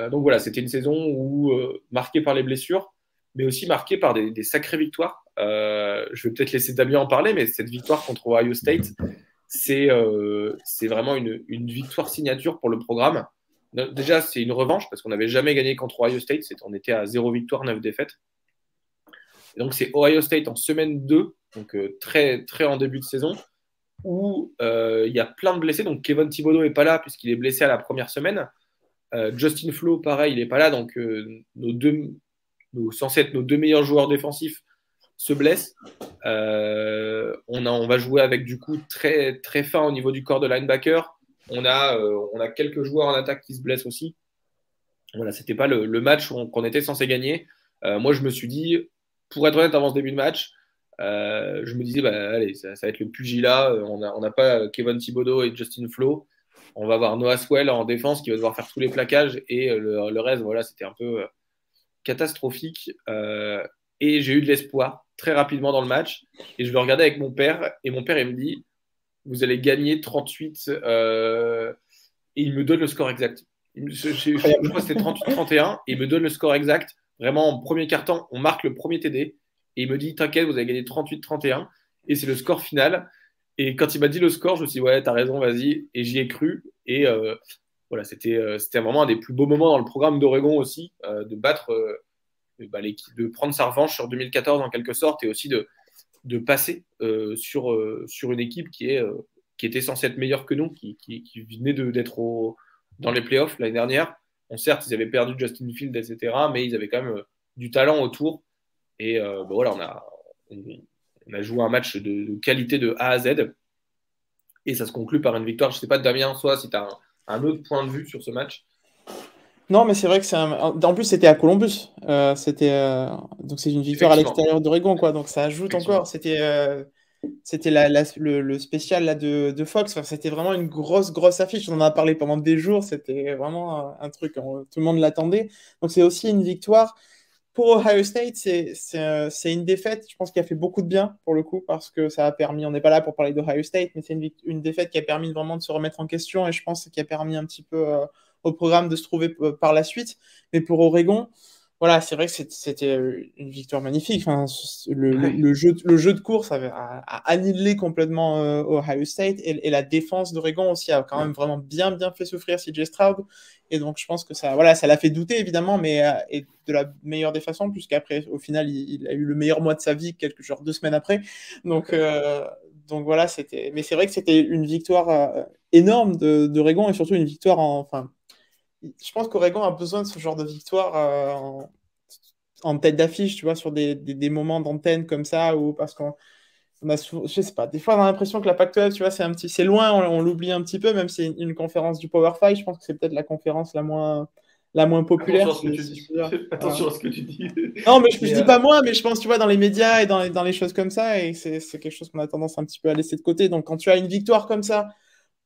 Donc voilà, c'était une saison marquée par les blessures, mais aussi marquée par des sacrées victoires. Je vais peut-être laisser Damien en parler, mais cette victoire contre Ohio State, c'est vraiment une victoire signature pour le programme. Déjà, c'est une revanche parce qu'on n'avait jamais gagné contre Ohio State. On était à 0 victoire, 9 défaites. Et donc, c'est Ohio State en semaine 2, donc très, très en début de saison, où il y a plein de blessés. Donc, Kevin Thibodeau n'est pas là puisqu'il est blessé à la première semaine. Justin Flo, pareil, il n'est pas là. Donc, censés être nos 2 meilleurs joueurs défensifs se blessent. On va jouer avec du coup très, très fin au niveau du corps de linebacker. On a quelques joueurs en attaque qui se blessent aussi. Voilà, c'était pas le match qu'on était censé gagner. Moi, je me suis dit, pour être honnête, avant ce début de match, je me disais, bah, allez, ça va être le pugilat. On n'a pas Kevin Thibodeau et Justin Flo. On va avoir Noah Swell en défense qui va devoir faire tous les plaquages et le reste, voilà, c'était un peu catastrophique. Et j'ai eu de l'espoir très rapidement dans le match. Et je le regardais avec mon père. Et mon père, il me dit, vous allez gagner 38. Et il me donne le score exact. Je crois que c'était 38-31. Et il me donne le score exact. Vraiment, en premier quart-temps, on marque le premier TD. Et il me dit, t'inquiète, vous allez gagner 38-31. Et c'est le score final. Et quand il m'a dit le score, je me suis dit, ouais, t'as raison, vas-y. Et j'y ai cru. Et voilà, c'était vraiment un des plus beaux moments dans le programme d'Oregon aussi, de battre l'équipe, de prendre sa revanche sur 2014 en quelque sorte, et aussi de passer sur une équipe qui était censée être meilleure que nous, qui venait d'être dans les playoffs l'année dernière. Certes, ils avaient perdu Justin Fields, etc., mais ils avaient quand même du talent autour. Et voilà, on a joué un match de qualité de A à Z. Et ça se conclut par une victoire. Je ne sais pas, Damien, soit si tu as un autre point de vue sur ce match. Non, mais c'est vrai que en plus, c'était à Columbus. Donc, c'est une victoire à l'extérieur d'Oregon, quoi. Donc, ça ajoute encore. C'était le spécial là, de Fox. Enfin, c'était vraiment une grosse affiche. On en a parlé pendant des jours. C'était vraiment un truc. Tout le monde l'attendait. Donc, c'est aussi une victoire. Pour Ohio State, c'est une défaite, je pense, qui a fait beaucoup de bien, pour le coup, parce que ça a permis, on n'est pas là pour parler d'Ohio State, mais c'est une défaite qui a permis vraiment de se remettre en question, et je pense qui a permis un petit peu au programme de se trouver par la suite. Mais pour Oregon, voilà, c'est vrai que c'était une victoire magnifique. Enfin, le jeu de course a annihilé complètement Ohio State, et la défense d'Oregon aussi a quand même vraiment bien fait souffrir CJ Stroud. Et donc, je pense que voilà, ça l'a fait douter, évidemment, mais et de la meilleure des façons, puisqu'après, au final, il a eu le meilleur mois de sa vie, genre 2 semaines après. Donc voilà, mais c'est vrai que c'était une victoire énorme d'Oregon, et surtout une victoire enfin, je pense qu'Oregon a besoin de ce genre de victoire en tête d'affiche, tu vois, sur des moments d'antenne comme ça, ou parce qu'on je sais pas, des fois on a l'impression que la Pac-12, tu vois, c'est loin, on l'oublie un petit peu, même si c'est une conférence du Power 5, je pense que c'est peut-être la conférence la moins populaire. Attention à ce que tu dis. Non, mais je dis pas moi, mais je pense, tu vois, dans les médias et dans les choses comme ça, et c'est quelque chose qu'on a tendance un petit peu à laisser de côté. Donc, quand tu as une victoire comme ça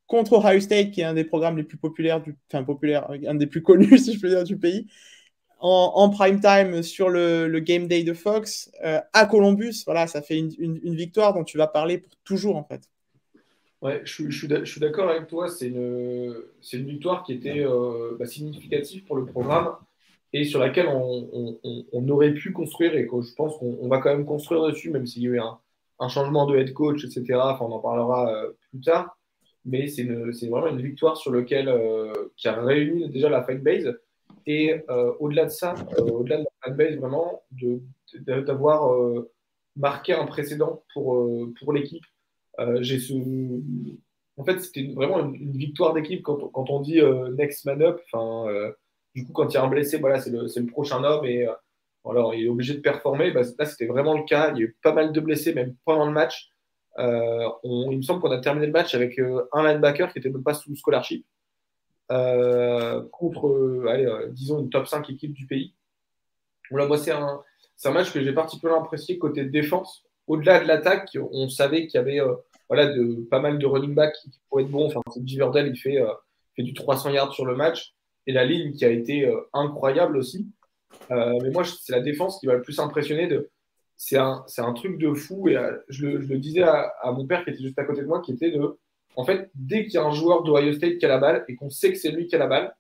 contre Ohio State, qui est un des programmes les plus populaires, un des plus connus, si je peux dire, du pays, en prime time sur le Game Day de Fox, à Columbus, voilà, ça fait une victoire dont tu vas parler pour toujours, en fait. Ouais, je suis d'accord avec toi. C'est une victoire qui était significative pour le programme et sur laquelle on aurait pu construire et que je pense qu'on va quand même construire dessus, même s'il y a eu un changement de head coach, etc. Enfin, on en parlera plus tard. Mais c'est vraiment une victoire sur laquelle qui a réuni déjà la fanbase. Et au-delà de ça, au-delà de la fanbase, vraiment, d'avoir marqué un précédent pour l'équipe. J'ai ce... En fait, c'était vraiment une victoire d'équipe quand on dit next man up. Enfin, du coup, quand il y a un blessé, voilà, c'est le prochain homme et voilà, il est obligé de performer. Bah, là, c'était vraiment le cas. Il y a eu pas mal de blessés, même pendant le match. Il me semble qu'on a terminé le match avec un linebacker qui n'était même pas sous scholarship contre, disons, une top 5 équipe du pays. Voilà, moi, c'est un match que j'ai particulièrement apprécié côté défense. Au-delà de l'attaque, on savait qu'il y avait pas mal de running backs qui pourraient être bons. Enfin, Giverdale, il fait du 300 yards sur le match. Et la ligne qui a été incroyable aussi. Mais moi, c'est la défense qui m'a le plus impressionné. C'est un truc de fou. Et je le disais à mon père qui était juste à côté de moi, qui était en fait, dès qu'il y a un joueur d'Ohio State qui a la balle et qu'on sait que c'est lui qui a la balle,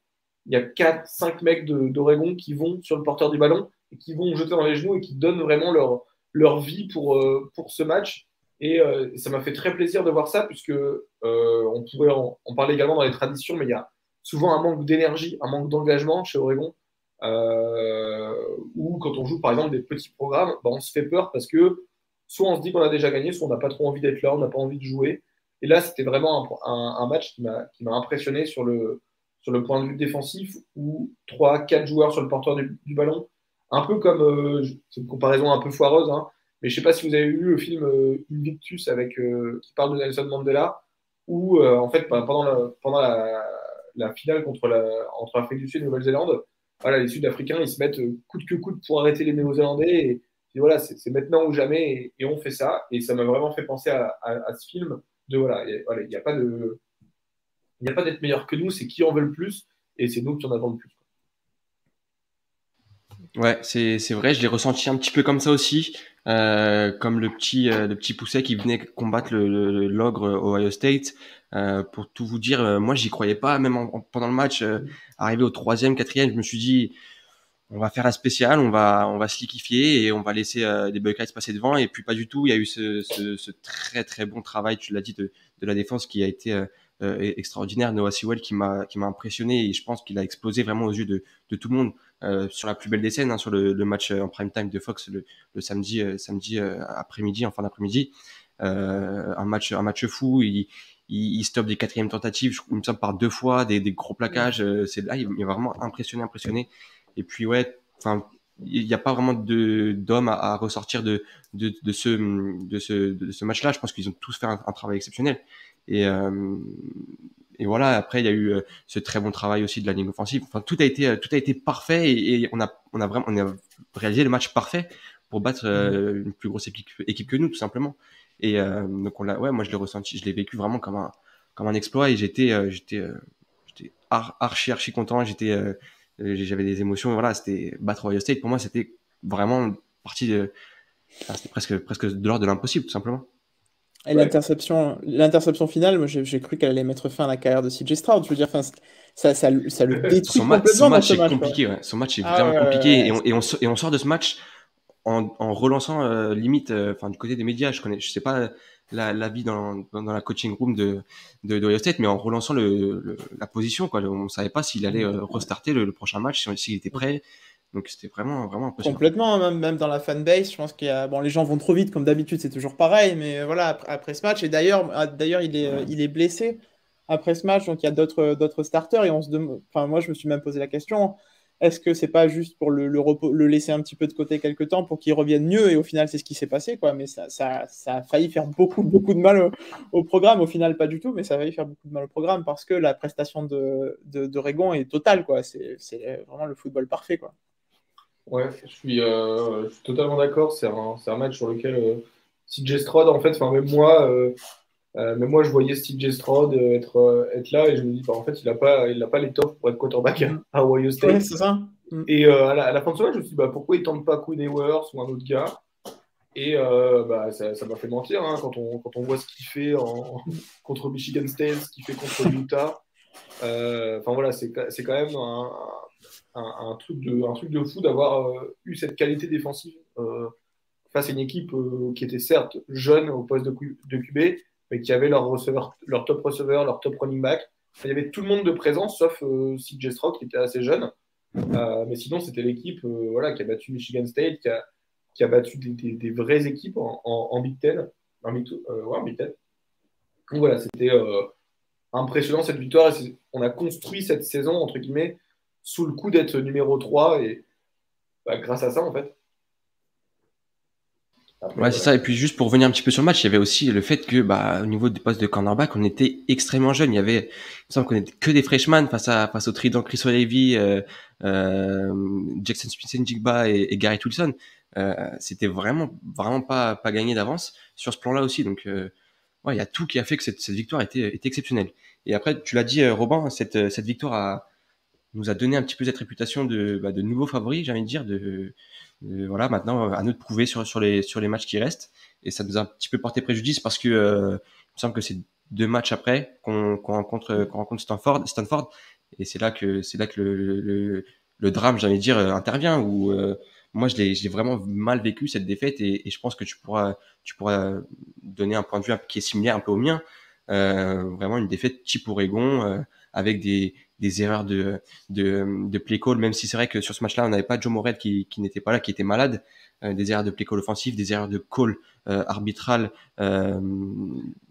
il y a 4-5 mecs d'Oregon qui vont sur le porteur du ballon et qui vont jeter dans les genoux et qui donnent vraiment leur vie pour ce match. Et ça m'a fait très plaisir de voir ça, puisque on pourrait en parler également dans les traditions, mais il y a souvent un manque d'énergie, un manque d'engagement chez Oregon. Ou quand on joue par exemple des petits programmes, on se fait peur parce que soit on se dit qu'on a déjà gagné, soit on n'a pas trop envie d'être là, on n'a pas envie de jouer. Et là, c'était vraiment un match qui m'a impressionné sur le point de vue défensif, où 3-4 joueurs sur le porteur du ballon, un peu comme, c'est une comparaison un peu foireuse, hein, mais je ne sais pas si vous avez vu le film Invictus qui parle de Nelson Mandela, où en fait, pendant la finale entre l'Afrique du Sud et Nouvelle-Zélande, voilà, les Sud-Africains, ils se mettent coûte que coûte pour arrêter les Néo-Zélandais. Et voilà, c'est maintenant ou jamais, et on fait ça. Et ça m'a vraiment fait penser à ce film voilà, il n'y a pas d'être meilleur que nous, c'est qui en veut le plus, et c'est nous qui en avons le plus. Ouais, c'est vrai, je l'ai ressenti un petit peu comme ça aussi, comme le petit pousset qui venait combattre l'ogre Ohio State. Pour tout vous dire, moi j'y croyais pas, même pendant le match, arrivé au 3e, 4e, je me suis dit on va faire un spécial, on va se liquifier et on va laisser les Buckeyes passer devant. Et puis pas du tout, il y a eu ce très très bon travail, tu l'as dit, de la défense qui a été extraordinaire. Noah Sewell qui m'a impressionné, et je pense qu'il a explosé vraiment aux yeux de tout le monde sur la plus belle des scènes, hein, sur le match en prime time de Fox le samedi après-midi, en fin d'après-midi. Un match fou. Il stoppe des 4e tentatives, il me semble par 2 fois, des gros plaquages. Là, il m'a vraiment impressionné. Et puis ouais, enfin, il n'y a pas vraiment d'hommes à ressortir de ce match-là. Je pense qu'ils ont tous fait un travail exceptionnel. Et et voilà, après, il y a eu ce très bon travail aussi de la ligne offensive. Enfin, tout a été parfait et on a réalisé le match parfait pour battre une plus grosse équipe que nous, tout simplement. Et donc, moi, je l'ai ressenti, je l'ai vécu vraiment comme un exploit et j'étais archi content. J'avais des émotions. Voilà, c'était battre Ohio State. Pour moi, c'était vraiment partie c'était presque de l'ordre de l'impossible, tout simplement. Et l'interception finale, moi j'ai cru qu'elle allait mettre fin à la carrière de CJ Stroud. Je veux dire, ça le détruit Son complètement dans match ce est match, compliqué. Ouais. Son match est Ah vraiment compliqué ouais. et on sort de ce match en relançant limite, du côté des médias. Je sais pas la vie dans la coaching room d'Ohio State, mais en relançant la position, quoi. On savait pas s'il allait restarter le prochain match, s'il était prêt. Donc c'était vraiment impressionnant. Complètement, même dans la fanbase, je pense qu'il y a bon, les gens vont trop vite comme d'habitude, c'est toujours pareil, mais voilà après ce match et d'ailleurs il est blessé après ce match, donc il y a d'autres starters et enfin moi je me suis même posé la question, est-ce que c'est pas juste pour le laisser un petit peu de côté quelques temps pour qu'il revienne mieux et au final c'est ce qui s'est passé quoi, mais ça a failli faire beaucoup de mal au programme, au final pas du tout, mais ça a failli faire beaucoup de mal au programme parce que la prestation d'Oregon est totale quoi, c'est vraiment le football parfait quoi. Ouais, je suis totalement d'accord. C'est un match sur lequel CJ Stroud, en fait, enfin, même moi, je voyais CJ Stroud être là et je me dis, bah, en fait, il a pas l'étoffe pour être quarterback à Ohio Ouais, State. c'est ça. Et à la fin de ce match, je me suis dit, bah, pourquoi il tente pas Quinn Ewers ou un autre gars? Et bah, ça m'a fait mentir hein, quand on voit ce qu'il fait contre Michigan State, ce qu'il fait contre Utah. Enfin voilà, c'est quand même un truc de fou d'avoir eu cette qualité défensive face à une équipe qui était certes jeune au poste de QB, mais qui avait leur top receveur, leur top running back. Il y avait tout le monde de présence, sauf CJ Stroud qui était assez jeune. Mais sinon, c'était l'équipe voilà, qui a battu Michigan State, qui a battu des vraies équipes en Big Ten. Ouais, en Big Ten. Donc voilà, c'était impressionnant cette victoire. On a construit cette saison, entre guillemets, sous le coup d'être numéro 3 et bah, grâce à ça, en fait. Après, Ouais, c'est voilà. ça. Et puis juste pour revenir un petit peu sur le match, il y avait aussi le fait que, au niveau des postes de cornerback, on était extrêmement jeunes. Il me semble qu'on était que des freshmen face au trident Chris Olave, Jackson Smith-Njigba et Garrett Wilson. C'était vraiment pas gagné d'avance sur ce plan-là aussi. Donc, ouais, il y a tout qui a fait que cette victoire était exceptionnelle. Et après, tu l'as dit, Robin, cette victoire nous a donné un petit peu cette réputation de nouveaux favoris, j'ai envie de dire, voilà, maintenant à nous de prouver sur les matchs qui restent, et ça nous a un petit peu porté préjudice parce que il me semble que c'est 2 matchs après qu'on rencontre Stanford, et c'est là que le drame, j'ai envie de dire, intervient, où moi j'ai vraiment mal vécu cette défaite, et je pense que tu pourras donner un point de vue qui est similaire un peu au mien. Vraiment une défaite type Oregon, avec des erreurs de play call, même si c'est vrai que sur ce match-là, on n'avait pas Joe Morel qui n'était pas là, qui était malade, des erreurs de play call offensif, des erreurs de call arbitral,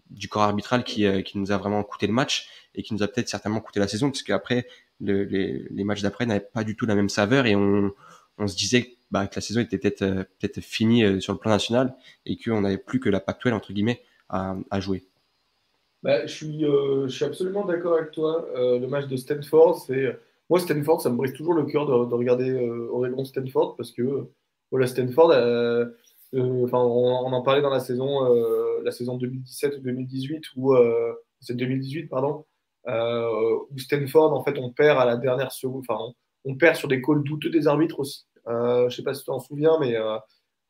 du corps arbitral qui nous a vraiment coûté le match et qui nous a peut-être certainement coûté la saison, parce qu'après, les matchs d'après n'avaient pas du tout la même saveur, et on se disait que la saison était peut-être finie sur le plan national, et qu'on n'avait plus que la Pac-12 entre guillemets à jouer. Bah, je suis absolument d'accord avec toi. Le match de Stanford, moi Stanford, ça me brise toujours le cœur de regarder Oregon Stanford parce que voilà Stanford, enfin on en parlait dans la saison 2017 ou 2018 ou c'est 2018 pardon, où Stanford en fait on perd à la dernière seconde, enfin on perd sur des calls douteux des arbitres aussi. Je sais pas si tu t'en souviens, mais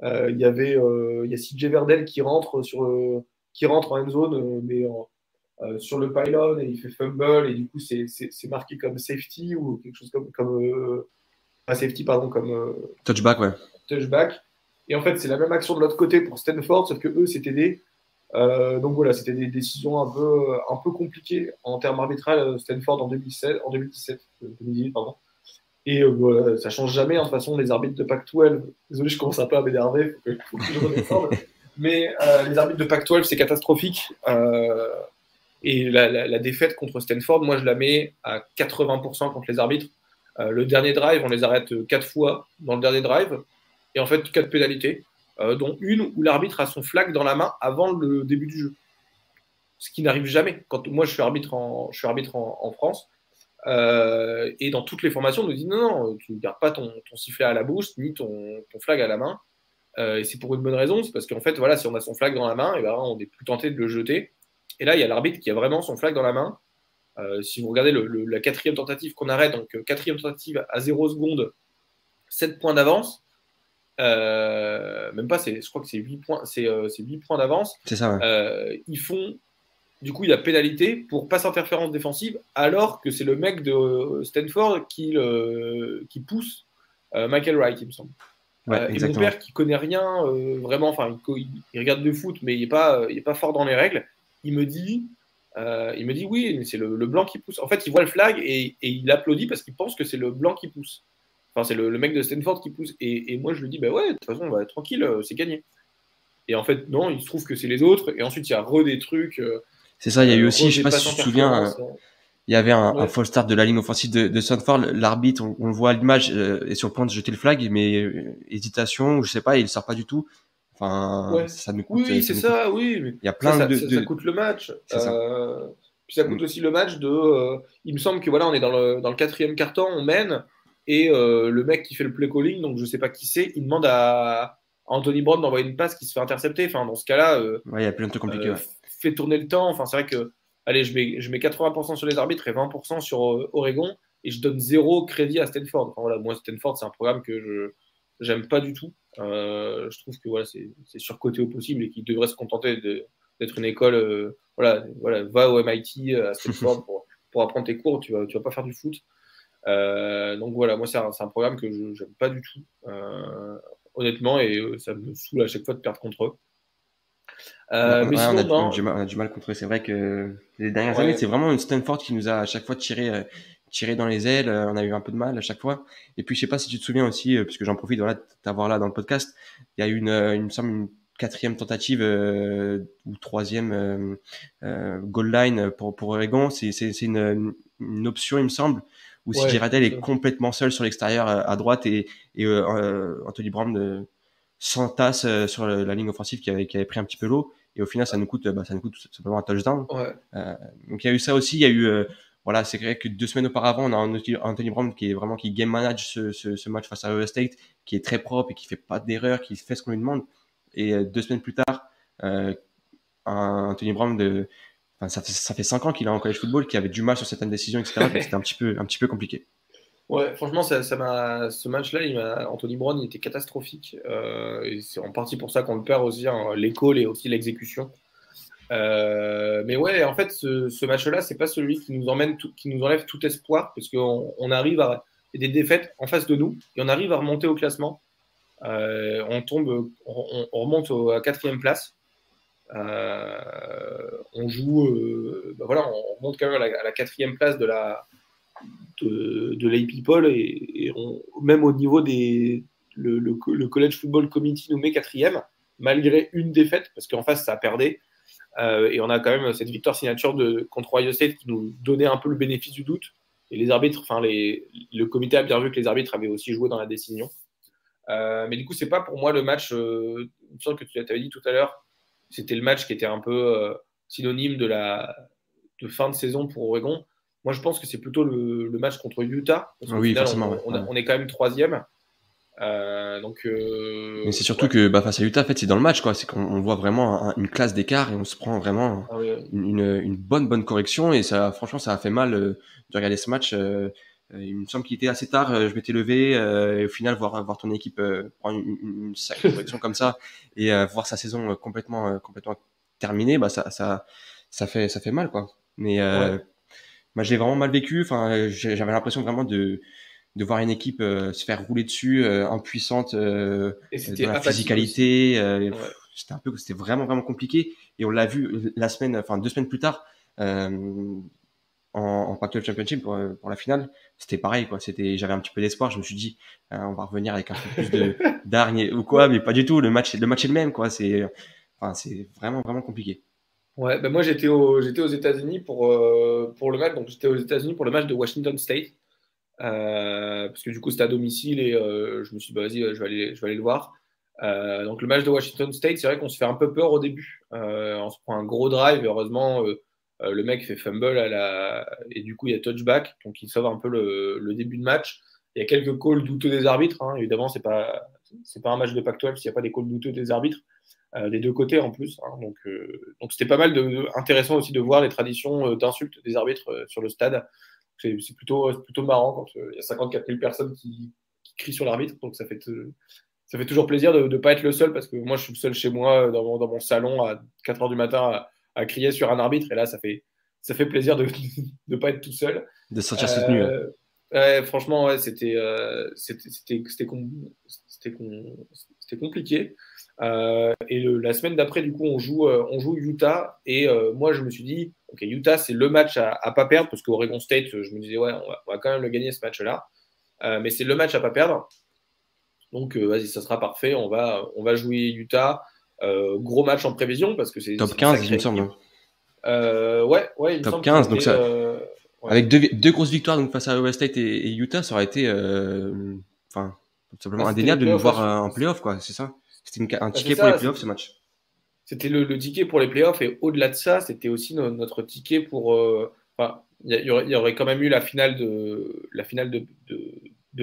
il y a CJ Verdell qui rentre en end zone, mais sur le pylon, et il fait fumble et du coup c'est marqué comme safety ou quelque chose pas safety pardon, comme Touchback, ouais. touchback, et en fait c'est la même action de l'autre côté pour Stanford, sauf que eux c'était donc voilà, c'était des décisions un peu compliquées en termes arbitrales. Stanford en 2018 pardon, et voilà, ça change jamais hein, de toute façon les arbitres de Pac-12, désolé je commence un peu à m'énerver, faut que je redescende, mais les arbitres de Pac-12 c'est catastrophique. Et la défaite contre Stanford, moi, je la mets à 80% contre les arbitres. Le dernier drive, on les arrête 4 fois dans le dernier drive. Et en fait, 4 pénalités, dont une où l'arbitre a son flag dans la main avant le début du jeu. ce qui n'arrive jamais. Quand moi, je suis arbitre en France, et dans toutes les formations, on nous dit non, tu ne gardes pas ton sifflet à la bouche, ni ton flag à la main. Et c'est pour une bonne raison, c'est parce qu'en fait, voilà, si on a son flag dans la main, et ben, on est plus tenté de le jeter. Et là, il y a l'arbitre qui a vraiment son flag dans la main. Si vous regardez la quatrième tentative qu'on arrête, donc quatrième tentative à 0 secondes, 7 points d'avance. Même pas, je crois que c'est 8 points, c'est 8 points d'avance. C'est ça, ouais. Ils font, du coup, il y a pénalité pour passe interférence défensive, alors que c'est le mec de Stanford qui pousse Michael Wright, il me semble. Ouais, et mon père, qui connaît rien vraiment, enfin, il regarde le foot, mais il n'est pas fort dans les règles, il me dit oui, mais c'est le blanc qui pousse. En fait, il voit le flag et il applaudit parce qu'il pense que c'est le blanc qui pousse. Enfin, c'est le mec de Stanford qui pousse. Et moi, je lui dis, bah ouais, de toute façon, tranquille, c'est gagné. Et en fait, non, il se trouve que c'est les autres. Et ensuite, il y a des trucs. C'est ça, il y a eu aussi, je sais pas si tu te souviens, il y avait un false start de la ligne offensive de Stanford. L'arbitre, on le voit à l'image, est sur le point de jeter le flag, mais hésitation, je sais pas, il sort pas du tout. Enfin, ça nous coûte. Oui, c'est ça, oui. Mais il y a plein ça coûte le match. Puis ça coûte aussi le match de. Il me semble que voilà, on est dans le quatrième quart-temps, on mène, et le mec qui fait le play calling, donc je sais pas qui c'est, il demande à Anthony Brown d'envoyer une passe qui se fait intercepter. Enfin, dans ce cas-là, il y a plein de trucs compliqués. Fait tourner le temps. Enfin, c'est vrai que, allez, je mets 80% sur les arbitres et 20% sur Oregon, et je donne 0 crédit à Stanford. Enfin, voilà, moi, Stanford, c'est un programme que j'aime pas du tout. Je trouve que voilà, c'est surcoté au possible et qu'il devrait se contenter d'être une école. Voilà, va au MIT à Stanford pour apprendre tes cours. Tu vas pas faire du foot. Donc voilà, moi c'est un programme que je n'aime pas du tout, honnêtement, et ça me saoule à chaque fois de perdre contre eux. Mais sinon, on a du mal contre eux. C'est vrai que les dernières années, c'est vraiment une Stanford qui nous a à chaque fois tiré dans les ailes. On a eu un peu de mal à chaque fois. Et puis je sais pas si tu te souviens aussi, puisque j'en profite de t'avoir là dans le podcast, il y a eu il me semble une quatrième tentative ou troisième goal line pour Oregon. C'est une option, il me semble, où CJ Radel est complètement seul sur l'extérieur à droite et Anthony Brown s'entasse sur la ligne offensive qui avait pris un petit peu l'eau, et au final ça nous coûte tout simplement un touchdown. Donc il y a eu ça aussi, il y a eu voilà, c'est vrai que 2 semaines auparavant, on a Anthony Brown qui game manage ce match face à Ohio State, qui est très propre et qui fait pas d'erreur, qui fait ce qu'on lui demande. Et 2 semaines plus tard, Anthony Brown ça fait 5 ans qu'il est en college football, qui avait du mal sur certaines décisions, etc. Donc c'était un petit peu compliqué. Ouais, franchement, ce match-là, Anthony Brown, il était catastrophique. Et c'est en partie pour ça qu'on le perd aussi, hein, les calls et aussi l'exécution. Mais ouais, en fait, ce match-là, c'est pas celui qui nous enlève tout espoir, parce qu'on arrive à des défaites en face de nous et on arrive à remonter au classement. On remonte à 4e place. On joue, voilà, on remonte quand même à la 4e place de l'AP Poll, et même au niveau le College Football Committee nous met 4e, malgré une défaite, parce qu'en face, ça a perdu. Et on a quand même cette victoire signature contre Ohio State qui nous donnait un peu le bénéfice du doute. Et les arbitres, le comité a bien vu que les arbitres avaient aussi joué dans la décision. Mais du coup, c'est pas pour moi le match, il me semble que tu l'avais dit tout à l'heure, c'était le match qui était un peu synonyme de fin de saison pour Oregon. Moi, je pense que c'est plutôt le match contre Utah. Parce qu'au final, on est quand même 3e. Mais c'est surtout que face à Utah, en fait, c'est dans le match, quoi. C'est qu'on voit vraiment une classe d'écart et on se prend vraiment une bonne correction. Et ça, franchement, ça a fait mal de regarder ce match. Il me semble qu'il était assez tard. Je m'étais levé et au final, voir ton équipe prendre une sacrée correction comme ça et voir sa saison complètement terminée, ça fait mal, quoi. Mais moi, j'ai vraiment mal vécu. Enfin, j'avais l'impression vraiment de voir une équipe se faire rouler dessus, impuissante dans la physicalité. C'était vraiment compliqué. Et on l'a vu 2 semaines plus tard en Pac-12 Championship pour la finale. C'était pareil, quoi. J'avais un petit peu d'espoir. Je me suis dit, on va revenir avec un peu plus d'hargne ou quoi, mais pas du tout. Le match est le même, quoi. C'est vraiment compliqué. Ouais, moi j'étais aux États-Unis pour le match. Donc j'étais aux États-Unis pour le match de Washington State. Parce que du coup c'était à domicile et je me suis dit vas-y, je vais aller le voir. Donc le match de Washington State, c'est vrai qu'on se fait un peu peur au début. On se prend un gros drive, et heureusement le mec fait fumble et du coup il y a touchback, donc il sauve un peu le début de match. Il y a quelques calls douteux des arbitres, hein. Évidemment c'est pas un match de Pac-12 s'il n'y a pas des calls douteux des arbitres, des deux côtés en plus, hein. Donc c'était pas mal intéressant aussi de voir les traditions d'insultes des arbitres sur le stade. C'est plutôt marrant quand il y a 54 000 personnes qui crient sur l'arbitre, donc ça fait toujours plaisir de ne pas être le seul, parce que moi, je suis le seul chez moi, dans mon salon, à 4 heures du matin, à crier sur un arbitre. Et là, ça fait plaisir de ne pas être tout seul. De se sentir soutenu. Ouais, franchement, ouais, c'était compliqué. Et la semaine d'après, du coup, on joue Utah. Et moi, je me suis dit, OK, Utah, c'est le match à pas perdre, parce qu'Oregon State, je me disais, ouais, on va quand même le gagner, ce match-là. Mais c'est le match à pas perdre. Donc, vas-y, ça sera parfait. On va jouer Utah. Gros match en prévision, parce que c'est top 15, il me semble. Ouais, il me top semble 15, donc ça, ouais. avec deux grosses victoires donc, face à Ohio State et Utah, ça aurait été tout simplement indéniable de nous voir en playoff, quoi. C'est ça. C'était un ticket pour les playoffs, ce match. C'était le ticket pour les playoffs, et au-delà de ça, c'était aussi notre ticket pour. Il y aurait quand même eu la finale de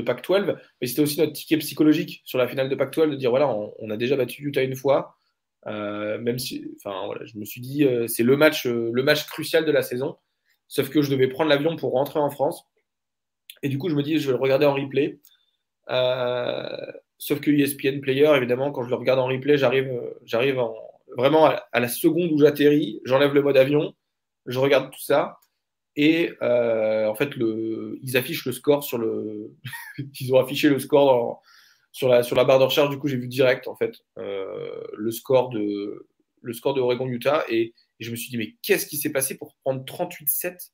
Pac-12, mais c'était aussi notre ticket psychologique sur la finale de Pac-12, de dire voilà, on a déjà battu Utah une fois, même si, voilà, je me suis dit c'est le match crucial de la saison, sauf que je devais prendre l'avion pour rentrer en France, et du coup je me dis je vais le regarder en replay, sauf que ESPN Player, évidemment, quand je le regarde en replay, j'arrive vraiment à la seconde où j'atterris, j'enlève le mode avion, je regarde tout ça. Et en fait, ils affichent le score ils ont affiché le score sur la barre de recherche. Du coup, j'ai vu direct en fait le score de Oregon-Utah, et je me suis dit mais qu'est-ce qui s'est passé pour prendre 38-7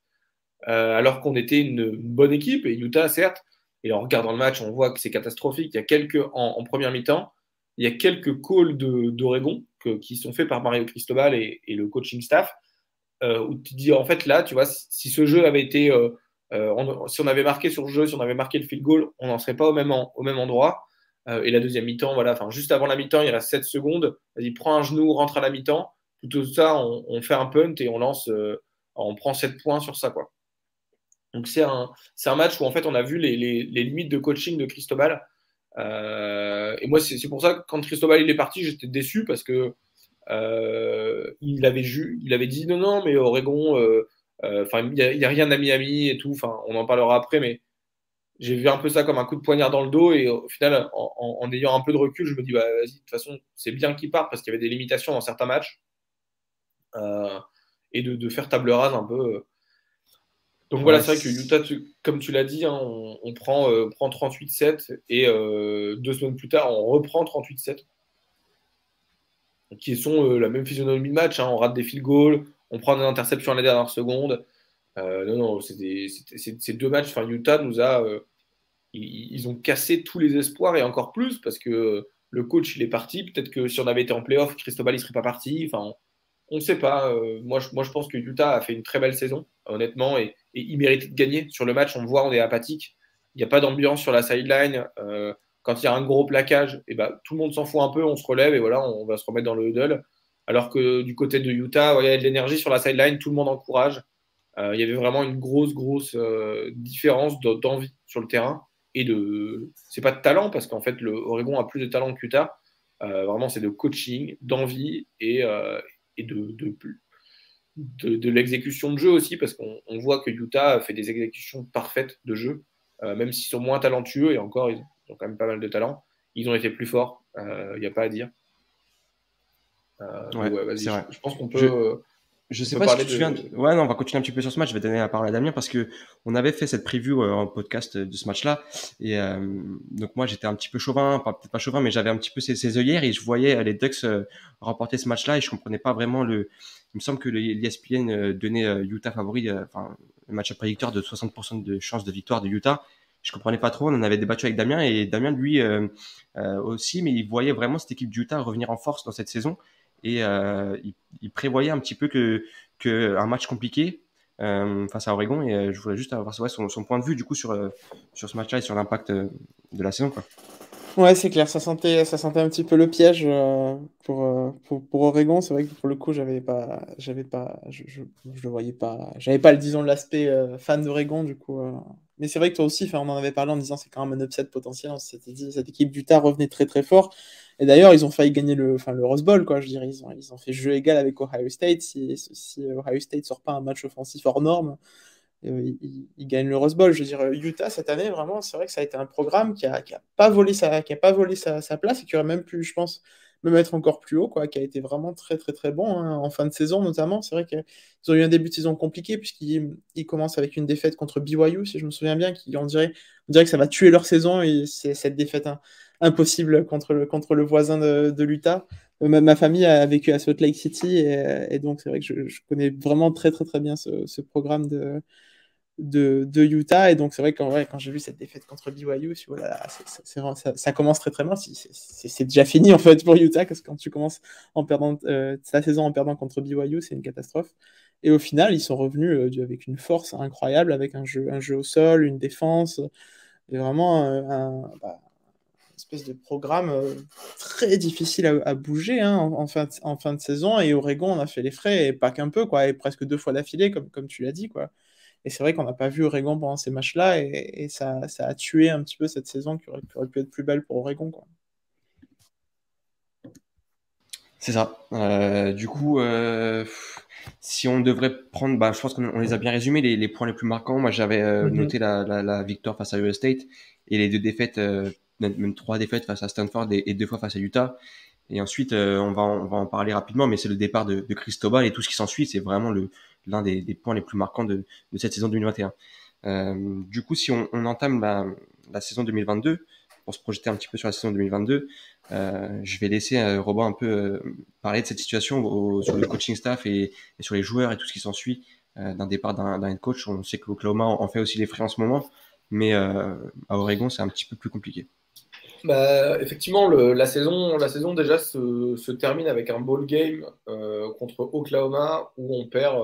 alors qu'on était une bonne équipe, et Utah certes. Et en regardant le match, on voit que c'est catastrophique. Il y a en première mi-temps, il y a quelques calls d'Oregon qui sont faits par Mario Cristobal et le coaching staff. Où tu te dis en fait là, tu vois, si ce jeu avait été, si on avait marqué sur le jeu, si on avait marqué le field goal, on n'en serait pas au même endroit. Et la deuxième mi-temps, voilà, juste avant la mi-temps, il reste 7 secondes. Vas-y, prends un genou, rentre à la mi-temps. Tout ça, on fait un punt et on prend 7 points sur ça, quoi. Donc c'est un match où en fait on a vu les limites de coaching de Cristobal. Et moi, c'est pour ça que quand Cristobal il est parti, j'étais déçu, parce que il avait dit non, mais Oregon, il n'y a rien à Miami et tout. On en parlera après, mais j'ai vu un peu ça comme un coup de poignard dans le dos. Et au final, en ayant un peu de recul, je me dis bah, vas-y, de toute façon, c'est bien qu'il parte, parce qu'il y avait des limitations dans certains matchs, et de faire table rase un peu. Donc voilà, c'est vrai que Utah, comme tu l'as dit, hein, on prend 38-7, et 2 semaines plus tard, on reprend 38-7. Qui sont la même physionomie de match, hein. On rate des field goals, on prend des interceptions à la dernière seconde. Non, c'est deux matchs. Utah nous a, ils ont cassé tous les espoirs, et encore plus parce que le coach il est parti. Peut-être que si on avait été en playoff, Cristobal il serait pas parti. On ne sait pas. Moi, je pense que Utah a fait une très belle saison, honnêtement, et il méritait de gagner. Sur le match, on le voit, on est apathique. Il n'y a pas d'ambiance sur la sideline. Quand il y a un gros plaquage, et tout le monde s'en fout un peu, on se relève et voilà, on va se remettre dans le huddle. Alors que du côté de Utah, il y a de l'énergie sur la sideline, tout le monde encourage. Il y avait vraiment une grosse différence d'envie sur le terrain. Et c'est pas de talent, parce qu'en fait, le Oregon a plus de talent que Utah. Vraiment, c'est de coaching, d'envie et de l'exécution de jeu aussi, parce qu'on voit que Utah fait des exécutions parfaites de jeu, même s'ils sont moins talentueux, et encore, ils ont quand même pas mal de talent. Ils ont été plus forts, il n'y a pas à dire. Ouais, vas-y, vrai. Je pense qu'on peut. Je sais pas si tu te souviens. Ouais, non, on va continuer un petit peu sur ce match. Je vais donner la parole à Damien, parce que on avait fait cette preview en podcast de ce match-là. Et donc moi, j'étais un petit peu chauvin, peut-être pas chauvin, mais j'avais un petit peu ses œillères, et je voyais les Ducks remporter ce match-là, et je comprenais pas vraiment Il me semble que l'ESPN donnait Utah favori, le match prédicteur de 60% de chances de victoire de Utah. Je comprenais pas trop. On en avait débattu avec Damien, et Damien lui aussi, mais il voyait vraiment cette équipe d'Utah revenir en force dans cette saison. Et il prévoyait un petit peu que un match compliqué face à Oregon, et je voulais juste avoir son point de vue du coup sur ce match-là et sur l'impact de la saison, quoi. Ouais, c'est clair, ça sentait un petit peu le piège pour Oregon. C'est vrai que pour le coup, je le voyais pas, j'avais pas, disons, l'aspect fan d'Oregon, du coup. Mais c'est vrai que toi aussi, enfin, on en avait parlé en disant c'est quand même un upset potentiel. On s'était dit, cette équipe d'Utah revenait très très fort. Et d'ailleurs, ils ont failli gagner le Rose Bowl, quoi. Je dirais, ils ont fait jeu égal avec Ohio State. Si Ohio State sort pas un match offensif hors norme, il gagne le Rose Bowl. Je veux dire, Utah, cette année, vraiment, c'est vrai que ça a été un programme qui a pas volé sa place et qui aurait même pu, je pense, me mettre encore plus haut, quoi, qui a été vraiment très, très, très bon hein, en fin de saison, notamment. C'est vrai qu'ils ont eu un début de saison compliqué, puisqu'ils commencent avec une défaite contre BYU, si je me souviens bien, on dirait que ça va tuer leur saison et c'est cette défaite impossible contre le voisin de l'Utah. Ma famille a vécu à Salt Lake City et donc c'est vrai que je connais vraiment très très très bien ce programme de Utah. Et donc, c'est vrai que quand j'ai vu cette défaite contre BYU, voilà, ça commence très très mal. C'est déjà fini en fait pour Utah, parce que quand tu commences en perdant ta saison en perdant contre BYU, c'est une catastrophe. Et au final, ils sont revenus avec une force incroyable, avec un jeu au sol, une défense, et vraiment une espèce de programme très difficile à bouger hein, en fin de saison. Et Oregon, on a fait les frais, et pas qu'un peu, quoi, et presque 2 fois d'affilée, comme tu l'as dit, quoi. Et c'est vrai qu'on n'a pas vu Oregon pendant ces matchs-là, et ça a tué un petit peu cette saison qui aurait pu être plus belle pour Oregon, quoi. C'est ça. Du coup, si on devrait prendre, je pense qu'on les a bien résumés, les points les plus marquants. Moi, j'avais noté la victoire face à Iowa State et les 2 défaites, même 3 défaites face à Stanford et 2 fois face à Utah. Et ensuite, on va en parler rapidement, mais c'est le départ de Cristobal et tout ce qui s'ensuit. C'est vraiment l'un des points les plus marquants de cette saison 2021. Du coup, si on entame la saison 2022, pour se projeter un petit peu sur la saison 2022, je vais laisser Robin un peu parler de cette situation sur le coaching staff et sur les joueurs et tout ce qui s'ensuit d'un départ d'un head coach. On sait que l'Oklahoma en fait aussi les frais en ce moment, mais à Oregon, c'est un petit peu plus compliqué. Effectivement, la saison déjà se termine avec un bowl game contre Oklahoma où on perd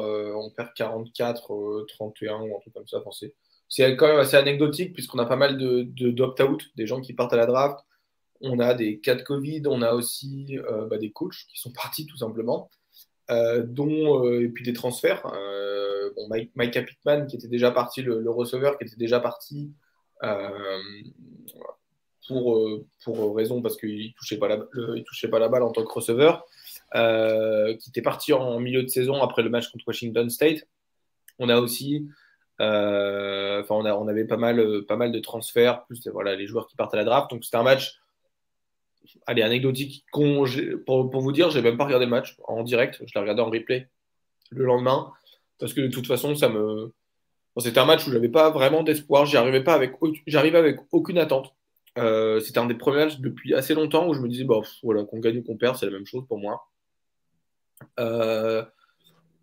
44-31 ou un truc comme ça. Enfin, c'est quand même assez anecdotique puisqu'on a pas mal d'opt-out, des gens qui partent à la draft. On a des cas de Covid, on a aussi des coachs qui sont partis tout simplement, et puis des transferts. Micah Pittman qui était déjà parti, le receveur qui était déjà parti. Pour raison parce qu'il touchait pas il touchait pas la balle en tant que receveur, qui était parti en milieu de saison après le match contre Washington State. On a aussi, on avait pas mal de transferts, plus voilà, les joueurs qui partent à la draft. Donc c'était un match, allez, anecdotique. Pour vous dire, j'ai même pas regardé le match en direct, je l'ai regardé en replay le lendemain parce que de toute façon, c'était un match où j'avais pas vraiment d'espoir. J'arrivais avec aucune attente. C'était un des premiers matchs depuis assez longtemps où je me disais, voilà, qu'on gagne ou qu'on perd, c'est la même chose pour moi.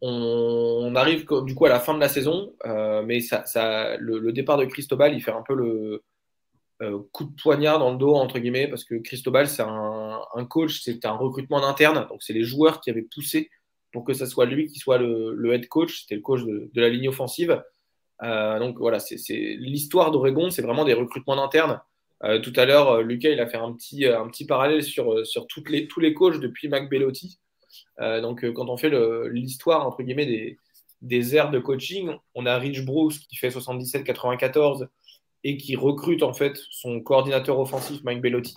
On arrive du coup à la fin de la saison, mais le départ de Cristobal, il fait un peu le coup de poignard dans le dos, entre guillemets, parce que Cristobal, c'est un coach, c'est un recrutement d'interne, donc c'est les joueurs qui avaient poussé pour que ça soit lui qui soit le head coach, c'était le coach de la ligne offensive. Donc voilà, c'est l'histoire d'Oregon, c'est vraiment des recrutements d'internes. Tout à l'heure, Lucas, il a fait un petit parallèle sur tous les coachs depuis Mac Bellotti. Quand on fait l'histoire, entre guillemets, des ères de coaching, on a Rich Bruce qui fait 77-94 et qui recrute en fait son coordinateur offensif, Mike Bellotti.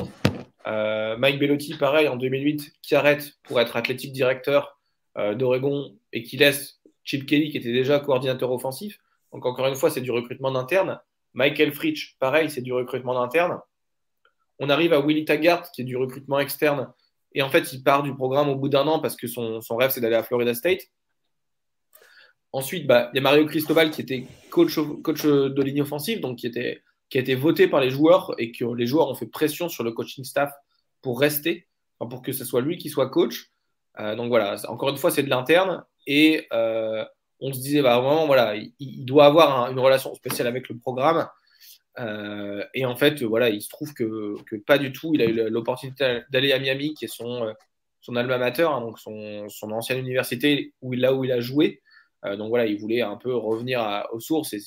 Mike Bellotti, pareil, en 2008, qui arrête pour être athletic directeur d'Oregon et qui laisse Chip Kelly, qui était déjà coordinateur offensif. Donc, encore une fois, c'est du recrutement d'interne. Michael Fritsch, pareil, c'est du recrutement d'interne. On arrive à Willie Taggart, qui est du recrutement externe. Et en fait, il part du programme au bout d'un an parce que son rêve, c'est d'aller à Florida State. Ensuite, il y a Mario Cristobal, qui était coach de ligne offensive, donc qui a été voté par les joueurs et que les joueurs ont fait pression sur le coaching staff pour rester, pour que ce soit lui qui soit coach. Donc voilà, encore une fois, c'est de l'interne. Et on se disait, vraiment, voilà, il doit avoir une relation spéciale avec le programme. Et en fait, voilà, il se trouve que pas du tout. Il a eu l'opportunité d'aller à Miami, qui est son alma mater, hein, donc son ancienne université, où il a joué. Donc voilà, il voulait un peu revenir aux sources. Et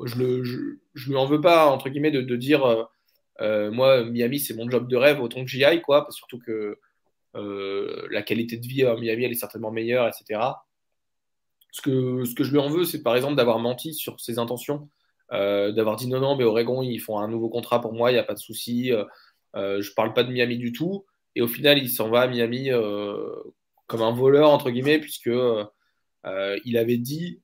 je lui en veux pas, entre guillemets, de dire Moi, Miami, c'est mon job de rêve, autant que j'y aille, quoi. Surtout que la qualité de vie à Miami, elle est certainement meilleure, etc. Ce que je lui en veux, c'est par exemple d'avoir menti sur ses intentions, d'avoir dit non, non, mais Oregon, ils font un nouveau contrat pour moi, il n'y a pas de souci, je parle pas de Miami du tout. Et au final, il s'en va à Miami comme un voleur, entre guillemets, puisque il avait dit,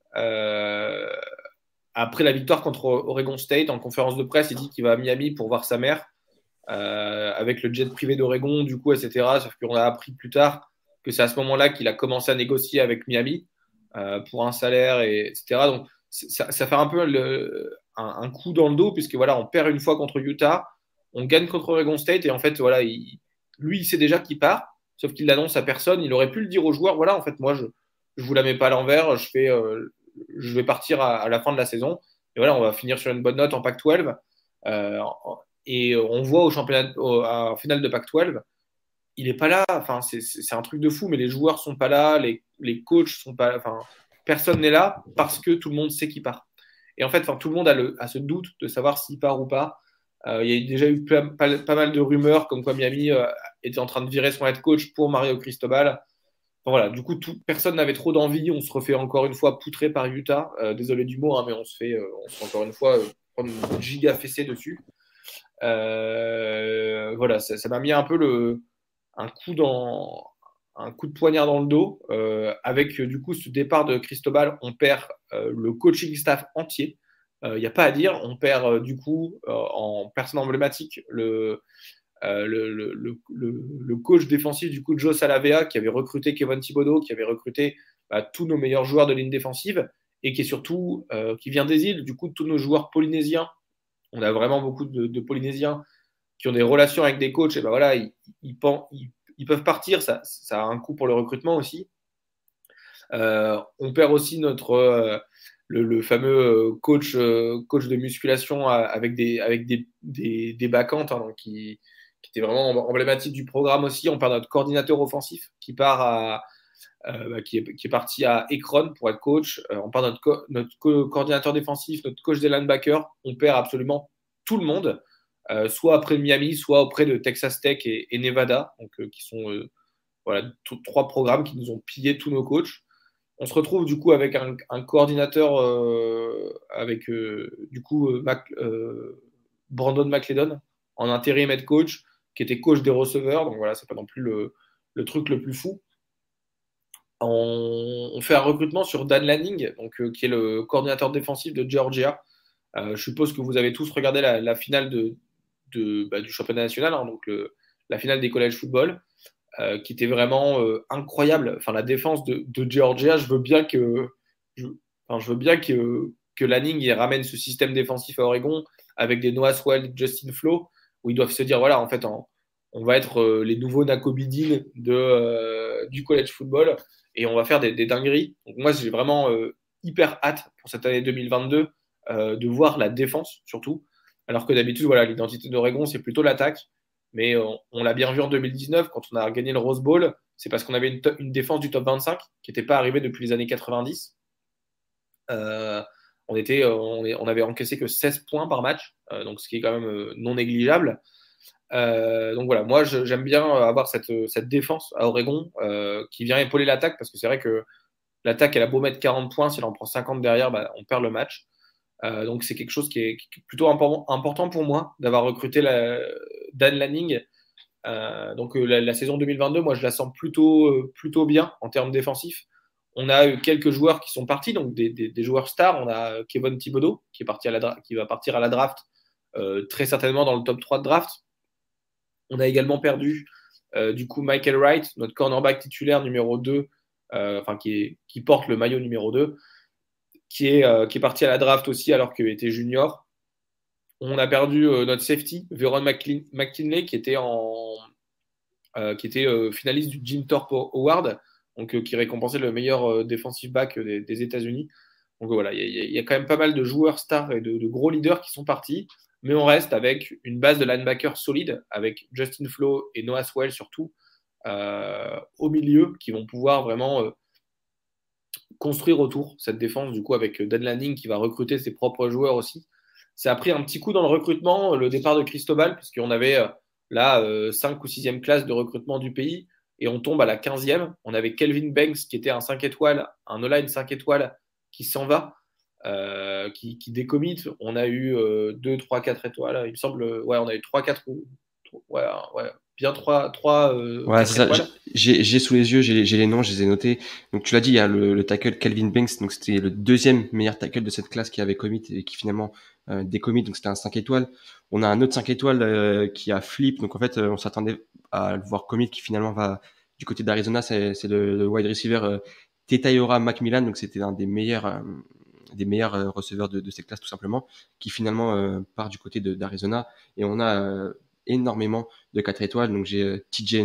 après la victoire contre Oregon State, en conférence de presse, il dit qu'il va à Miami pour voir sa mère, avec le jet privé d'Oregon, du coup, etc. Sauf qu'on a appris plus tard que c'est à ce moment-là qu'il a commencé à négocier avec Miami pour un salaire, etc. Donc, ça fait un peu un coup dans le dos, puisque voilà, on perd une fois contre Utah, on gagne contre Oregon State, et en fait, voilà, lui, il sait déjà qu'il part, sauf qu'il l'annonce à personne. Il aurait pu le dire aux joueurs, voilà, en fait, moi, je vous la mets pas à l'envers, je vais partir à la fin de la saison. Et voilà, on va finir sur une bonne note en Pac-12. Et on voit en finale de Pac-12, il est pas là. Enfin, c'est un truc de fou, mais les joueurs sont pas là, les coachs sont pas là. Enfin, personne n'est là parce que tout le monde sait qu'il part. Et en fait, enfin, tout le monde a ce doute de savoir s'il part ou pas. Il y a déjà eu pas mal de rumeurs comme quoi Miami était en train de virer son head coach pour Mario Cristobal. Enfin, voilà, du coup, personne n'avait trop d'envie. On se refait encore une fois poutrer par Utah. Désolé du mot, hein, mais on se fait encore une fois prendre une giga fessée dessus. Voilà, ça m'a mis un peu un coup un coup de poignard dans le dos. Avec du coup ce départ de Cristobal, on perd le coaching staff entier. Il n'y a pas à dire. On perd du coup en personne emblématique le coach défensif du coup Joe Salavea, qui avait recruté Kevin Thibodeau, qui avait recruté tous nos meilleurs joueurs de ligne défensive, et qui est surtout qui vient des îles, du coup tous nos joueurs polynésiens. On a vraiment beaucoup de Polynésiens qui ont des relations avec des coachs, et ben voilà, ils peuvent partir, ça a un coût pour le recrutement aussi. On perd aussi le fameux coach de musculation avec des bacchantes, hein, donc qui était vraiment emblématique du programme aussi. On perd notre coordinateur offensif qui est parti à Akron pour être coach. On perd notre coordinateur défensif, notre coach des linebackers. On perd absolument tout le monde, soit auprès de Miami, soit auprès de Texas Tech et Nevada, donc, qui sont voilà, trois programmes qui nous ont pillé tous nos coachs. On se retrouve du coup avec un coordinateur avec du coup Brandon McLeodon en intérim head coach, qui était coach des receveurs. Donc voilà, c'est pas non plus le truc le plus fou. On fait un recrutement sur Dan Lanning, donc, qui est le coordinateur défensif de Georgia. Je suppose que vous avez tous regardé la finale du championnat national, hein, donc la finale des college football, qui était vraiment incroyable. Enfin, la défense de Georgia, je veux bien que Lanning il ramène ce système défensif à Oregon avec des Noah Swell, Justin Flo, où ils doivent se dire, voilà, en fait, on va être les nouveaux Nakobidin du college football, et on va faire des dingueries. Donc moi, j'ai vraiment hyper hâte pour cette année 2022 de voir la défense, surtout. Alors que d'habitude, voilà, l'identité d'Oregon, c'est plutôt l'attaque. Mais on l'a bien vu en 2019, quand on a gagné le Rose Bowl, c'est parce qu'on avait une défense du top 25 qui n'était pas arrivée depuis les années 90. On avait encaissé que 16 points par match, donc ce qui est quand même non négligeable. Donc voilà, moi j'aime bien avoir cette défense à Oregon qui vient épauler l'attaque, parce que c'est vrai que l'attaque, elle a beau mettre 40 points, si elle en prend 50 derrière, on perd le match. Donc c'est quelque chose qui est plutôt important pour moi d'avoir recruté Dan Lanning. Donc la saison 2022, moi je la sens plutôt bien en termes défensifs. On a eu quelques joueurs qui sont partis, donc des joueurs stars. On a Kevin Thibodeau qui va partir à la draft, très certainement dans le top 3 de draft. On a également perdu du coup Michael Wright, notre cornerback titulaire numéro 2, qui porte le maillot numéro 2, qui est parti à la draft aussi alors qu'il était junior. On a perdu notre safety, Veron McKinley, qui était finaliste du Jim Thorpe Award, donc qui récompensait le meilleur defensive back des États-Unis. Donc voilà, il y a quand même pas mal de joueurs stars et de gros leaders qui sont partis, mais on reste avec une base de linebackers solide, avec Justin Flo et Noah Swell surtout au milieu, qui vont pouvoir vraiment construire autour cette défense, du coup avec Dan Lanning qui va recruter ses propres joueurs aussi. ça a pris un petit coup dans le recrutement, le départ de Cristobal, puisqu'on avait là 5 ou 6e classe de recrutement du pays, et on tombe à la 15e. On avait Kelvin Banks, qui était un 5 étoiles, un O-line 5 étoiles, qui s'en va, qui décommit. On a eu 2, 3, 4 étoiles. Il me semble, ouais, on a eu 3, 4, ouais, bien 3, Ouais, 4 c'est ça. étoiles. J'ai sous les yeux, j'ai les noms, je les ai notés. Donc tu l'as dit, il y a le tackle Calvin Banks, donc c'était le deuxième meilleur tackle de cette classe qui avait commit et qui finalement décommit, donc c'était un 5 étoiles. On a un autre 5 étoiles qui a flip, donc en fait on s'attendait à le voir commit qui finalement va du côté d'Arizona, c'est le wide receiver Tetaiora Macmillan, donc c'était un des meilleurs receveurs de cette classe tout simplement, qui finalement part du côté d'Arizona. Et on a énormément de 4 étoiles. Donc j'ai TJ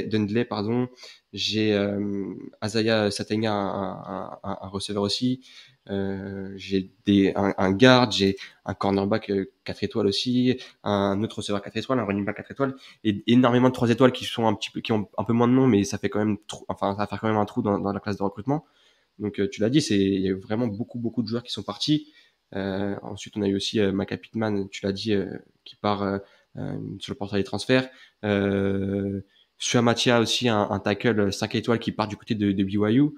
Dundley, pardon. J'ai Isaiah Sategna, un receveur aussi. J'ai un guard, j'ai un cornerback 4 étoiles aussi, un autre receveur 4 étoiles, un running back 4 étoiles, et énormément de 3 étoiles qui sont un petit peu, qui ont un peu moins de nom, mais ça fait quand même ça va faire quand même un trou dans la classe de recrutement. Donc tu l'as dit, il y a vraiment beaucoup de joueurs qui sont partis. Ensuite, on a eu aussi Maka Pittman, tu l'as dit, qui part sur le portail des transferts. Suamatia aussi, un tackle 5 étoiles qui part du côté de BYU.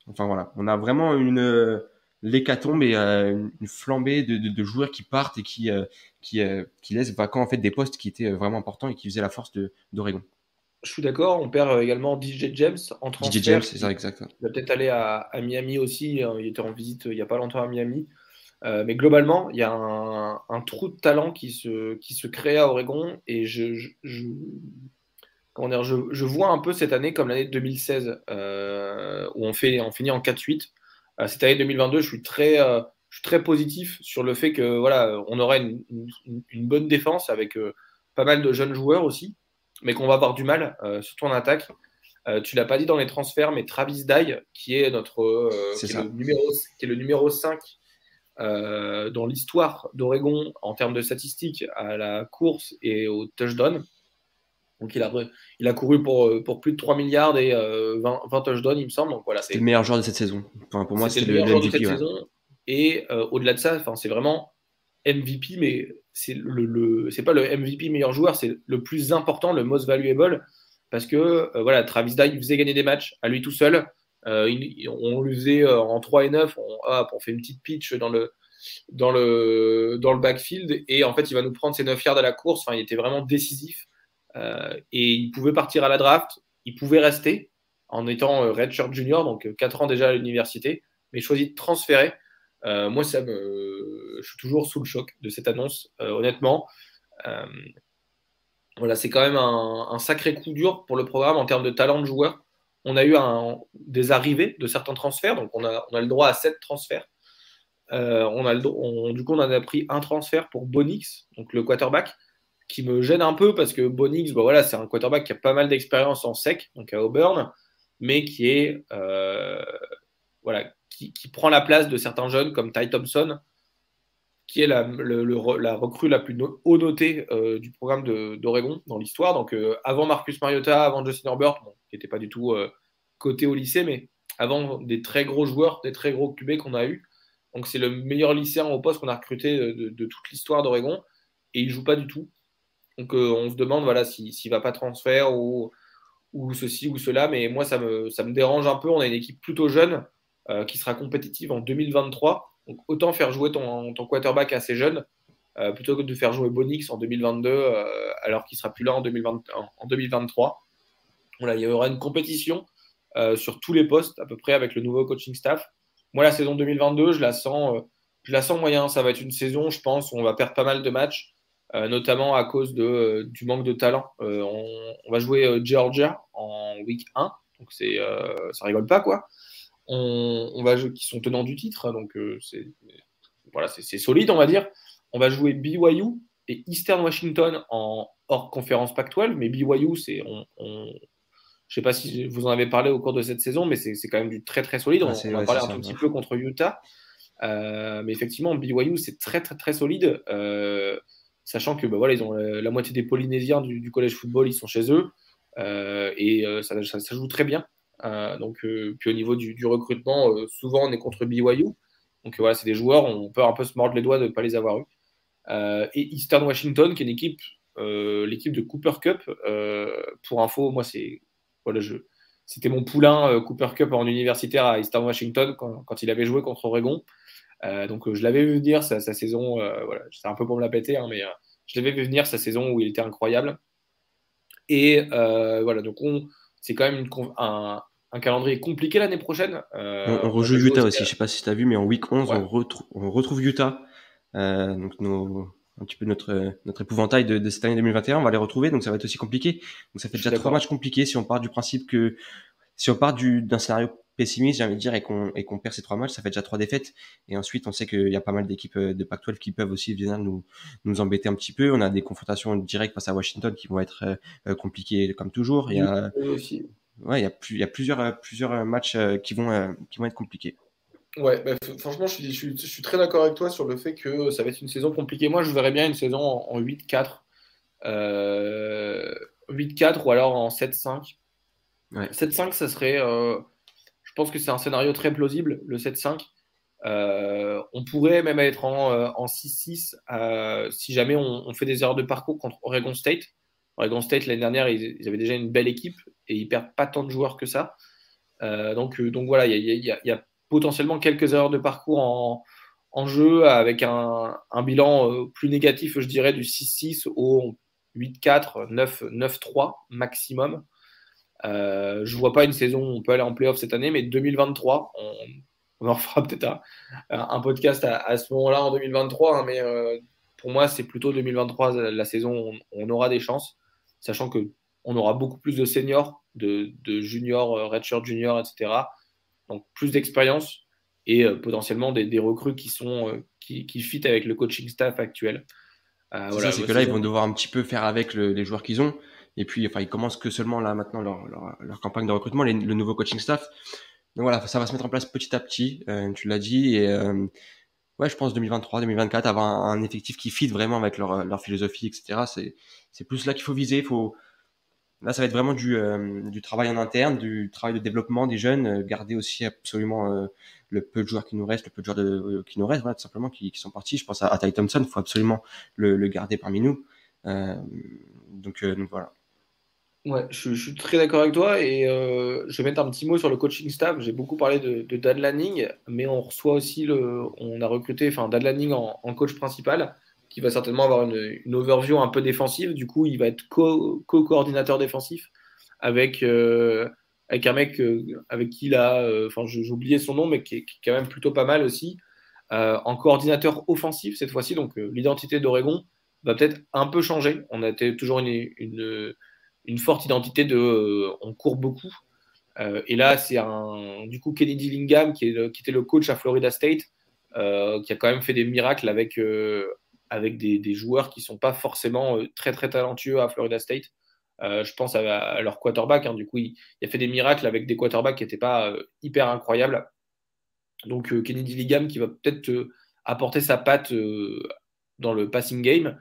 Enfin voilà, on a vraiment l'hécatombe et une flambée de joueurs qui partent et qui laissent vacants en fait des postes qui étaient vraiment importants et qui faisaient la force d'Oregon. Je suis d'accord. On perd également DJ James en DJ James, transfert. c'est ça, exact. Il va peut-être aller à Miami aussi. Il était en visite il n'y a pas longtemps à Miami. Mais globalement, il y a un trou de talent qui se crée à Oregon. Et comment dire, je vois un peu cette année comme l'année 2016, où on finit en 4-8. Cette année 2022, je suis très positif sur le fait que voilà, on aurait une bonne défense avec pas mal de jeunes joueurs aussi, mais qu'on va avoir du mal, surtout en attaque. Tu l'as pas dit dans les transferts, mais Travis Dye, qui est le numéro 5 dans l'histoire d'Oregon en termes de statistiques à la course et au touchdown. Donc il a couru pour plus de 3 milliards et 20 touchdowns, il me semble. Donc voilà, c'était le meilleur joueur de cette saison. Enfin, pour moi, c'était c'était le meilleur le joueur de MVP. cette Ouais. saison. Et au-delà de ça, c'est vraiment MVP, mais c'est pas le MVP meilleur joueur, c'est le plus important, le most valuable, parce que voilà, Travis Dye faisait gagner des matchs à lui tout seul. On le faisait en 3 et 9, on fait une petite pitch dans le backfield, et en fait, il va nous prendre ses 9 yards à la course. Enfin, il était vraiment décisif. Et il pouvait partir à la draft, il pouvait rester en étant redshirt junior, donc 4 ans déjà à l'université, mais choisi de transférer. Moi, je suis toujours sous le choc de cette annonce, honnêtement. Euh, voilà, c'est quand même un sacré coup dur pour le programme en termes de talent de joueur. On a eu des arrivées de certains transferts, donc on a le droit à 7 transferts. Du coup, on en a pris un transfert pour Bonix, donc le quarterback, qui me gêne un peu parce que Bonix, voilà, c'est un quarterback qui a pas mal d'expérience en sec, donc à Auburn, mais qui est voilà, qui prend la place de certains jeunes comme Ty Thompson, qui est la recrue la plus haut notée du programme d'Oregon dans l'histoire. Donc avant Marcus Mariota, avant Justin Herbert, qui n'était pas du tout coté au lycée, mais avant des très gros joueurs, des très gros QB qu'on a eu. Donc c'est le meilleur lycéen au poste qu'on a recruté de toute l'histoire d'Oregon, et il joue pas du tout. Donc on se demande voilà s'il va pas transfert ou ceci ou cela, mais moi ça me dérange un peu. On a une équipe plutôt jeune qui sera compétitive en 2023. Donc autant faire jouer ton quarterback assez jeune plutôt que de faire jouer Bonix en 2022 alors qu'il sera plus là en 2023. Voilà, il y aura une compétition sur tous les postes à peu près avec le nouveau coaching staff. Moi la saison 2022, je la sens moyen. Ça va être une saison, je pense, où on va perdre pas mal de matchs. Notamment à cause du manque de talent. On va jouer Georgia en week 1, donc ça rigole pas quoi. On va jouer qui sont tenants du titre, donc c'est solide on va dire. On va jouer BYU et Eastern Washington en hors conférence Pac-12, mais BYU je sais pas si vous en avez parlé au cours de cette saison, mais c'est quand même du très très solide. On en parlait un tout petit peu contre Utah, mais effectivement BYU c'est très très très solide. Sachant que voilà, ils ont la moitié des Polynésiens du collège football, ils sont chez eux, et ça joue très bien. Donc, puis au niveau du recrutement, souvent on est contre BYU. Donc voilà, c'est des joueurs, on peut un peu se mordre les doigts de ne pas les avoir eus. et Eastern Washington, qui est l'équipe de Cooper Cup. Pour info, moi, c'était mon poulain Cooper Cup en universitaire à Eastern Washington quand il avait joué contre Oregon. Donc je l'avais vu venir sa saison, voilà, c'est un peu pour me la péter, hein, mais je l'avais vu venir sa saison où il était incroyable. Et voilà, donc c'est quand même un calendrier compliqué l'année prochaine. On Moi, rejoue je joue Utah aussi aussi, je sais pas si tu as vu, mais en week 11, Ouais. on retrouve Utah. Donc un petit peu notre épouvantail de cette année 2021, on va les retrouver, donc ça va être aussi compliqué. Donc ça fait Je suis déjà 3 d'accord. matchs compliqués si on part du principe que si on part d'un scénario pessimiste, j'ai envie de dire, et qu'on perd ces 3 matchs, ça fait déjà 3 défaites. Et ensuite, on sait qu'il y a pas mal d'équipes de Pac-12 qui peuvent aussi venir nous embêter un petit peu. On a des confrontations directes face à Washington qui vont être compliquées comme toujours. Aussi. Il y a plusieurs matchs qui vont être compliqués. Ouais, franchement, je suis très d'accord avec toi sur le fait que ça va être une saison compliquée. Moi, je verrais bien une saison en 8-4. 8-4 ou alors en 7-5. Ouais. 7-5, ça serait. Je pense que c'est un scénario très plausible, le 7-5. On pourrait même être en 6-6 si jamais on fait des erreurs de parcours contre Oregon State. Oregon State, l'année dernière, ils avaient déjà une belle équipe et ils perdent pas tant de joueurs que ça. Donc voilà, il y a potentiellement quelques erreurs de parcours en jeu avec un bilan plus négatif, je dirais, du 6-6 au 8-4, 9-3 maximum. Je vois pas une saison où on peut aller en playoff cette année, mais 2023, on en fera peut-être un podcast à ce moment-là en 2023, hein, mais pour moi, c'est plutôt 2023 la saison où on aura des chances, sachant que on aura beaucoup plus de seniors, de juniors, redshirt juniors, etc. Donc plus d'expérience et potentiellement des recrues qui fit avec le coaching staff actuel. C'est Voilà, ça, c'est que là, ils vont devoir un petit peu faire avec les joueurs qu'ils ont. Et puis, enfin, ils commencent que seulement là maintenant leur campagne de recrutement, le nouveau coaching staff. Donc voilà, ça va se mettre en place petit à petit, tu l'as dit. Et ouais, je pense 2023, 2024, avoir un effectif qui fit vraiment avec leur philosophie, etc. C'est plus là qu'il faut viser. Là, ça va être vraiment du travail en interne, du travail de développement des jeunes, garder aussi absolument le peu de joueurs qui nous restent, le peu de joueurs qui nous restent, voilà, tout simplement, qui sont partis. Je pense à Ty Thompson, il faut absolument le garder parmi nous. Donc voilà. Ouais, je suis très d'accord avec toi et je vais mettre un petit mot sur le coaching staff. J'ai beaucoup parlé de Dan Lanning, mais on reçoit aussi on a recruté, enfin Dan Lanning en coach principal, qui va certainement avoir une overview un peu défensive. Du coup, il va être co-coordinateur défensif avec avec un mec avec qui il a, enfin j'ai oublié son nom, mais qui est quand même plutôt pas mal aussi, en coordinateur offensif cette fois-ci. Donc l'identité d'Oregon va peut-être un peu changer. On a été toujours une forte identité de on court beaucoup. Et là, c'est du coup Kenny Dillingham qui était le coach à Florida State, qui a quand même fait des miracles avec des joueurs qui sont pas forcément très très talentueux à Florida State. Je pense à leur quarterback. Hein. Du coup, il a fait des miracles avec des quarterbacks qui n'étaient pas hyper incroyables. Donc Kenny Dillingham qui va peut-être apporter sa patte dans le passing game.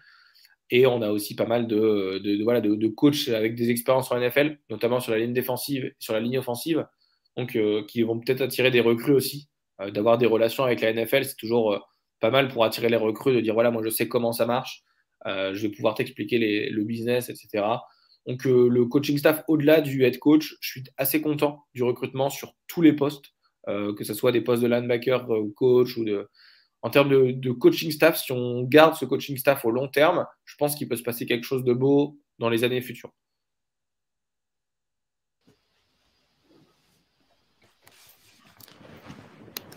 Et on a aussi pas mal de coachs avec des expériences en NFL, notamment sur la ligne défensive et sur la ligne offensive, donc qui vont peut-être attirer des recrues aussi. D'avoir des relations avec la NFL, c'est toujours pas mal pour attirer les recrues, de dire voilà, moi je sais comment ça marche, je vais pouvoir t'expliquer le business, etc. Donc le coaching staff, au-delà du head coach, je suis assez content du recrutement sur tous les postes, que ce soit des postes de linebacker, coach ou en termes de coaching staff, si on garde ce coaching staff au long terme, je pense qu'il peut se passer quelque chose de beau dans les années futures.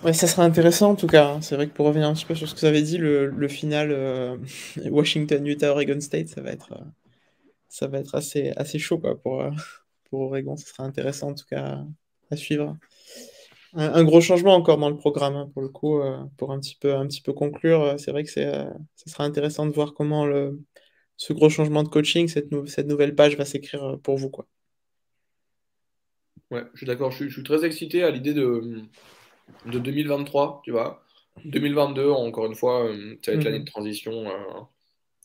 Ouais, ça serait intéressant en tout cas, hein. C'est vrai que pour revenir un petit peu sur ce que vous avez dit, le final Washington, Utah, Oregon State, ça va être assez chaud quoi, pour Oregon. Ça sera intéressant en tout cas à suivre. Un gros changement encore dans le programme, hein, pour le coup, pour un petit peu conclure. C'est vrai que ça sera intéressant de voir comment ce gros changement de coaching, cette nouvelle page va s'écrire pour vous, quoi. Ouais, je suis d'accord. Je suis très excité à l'idée de 2023, tu vois. 2022, encore une fois, ça va être l'année de transition.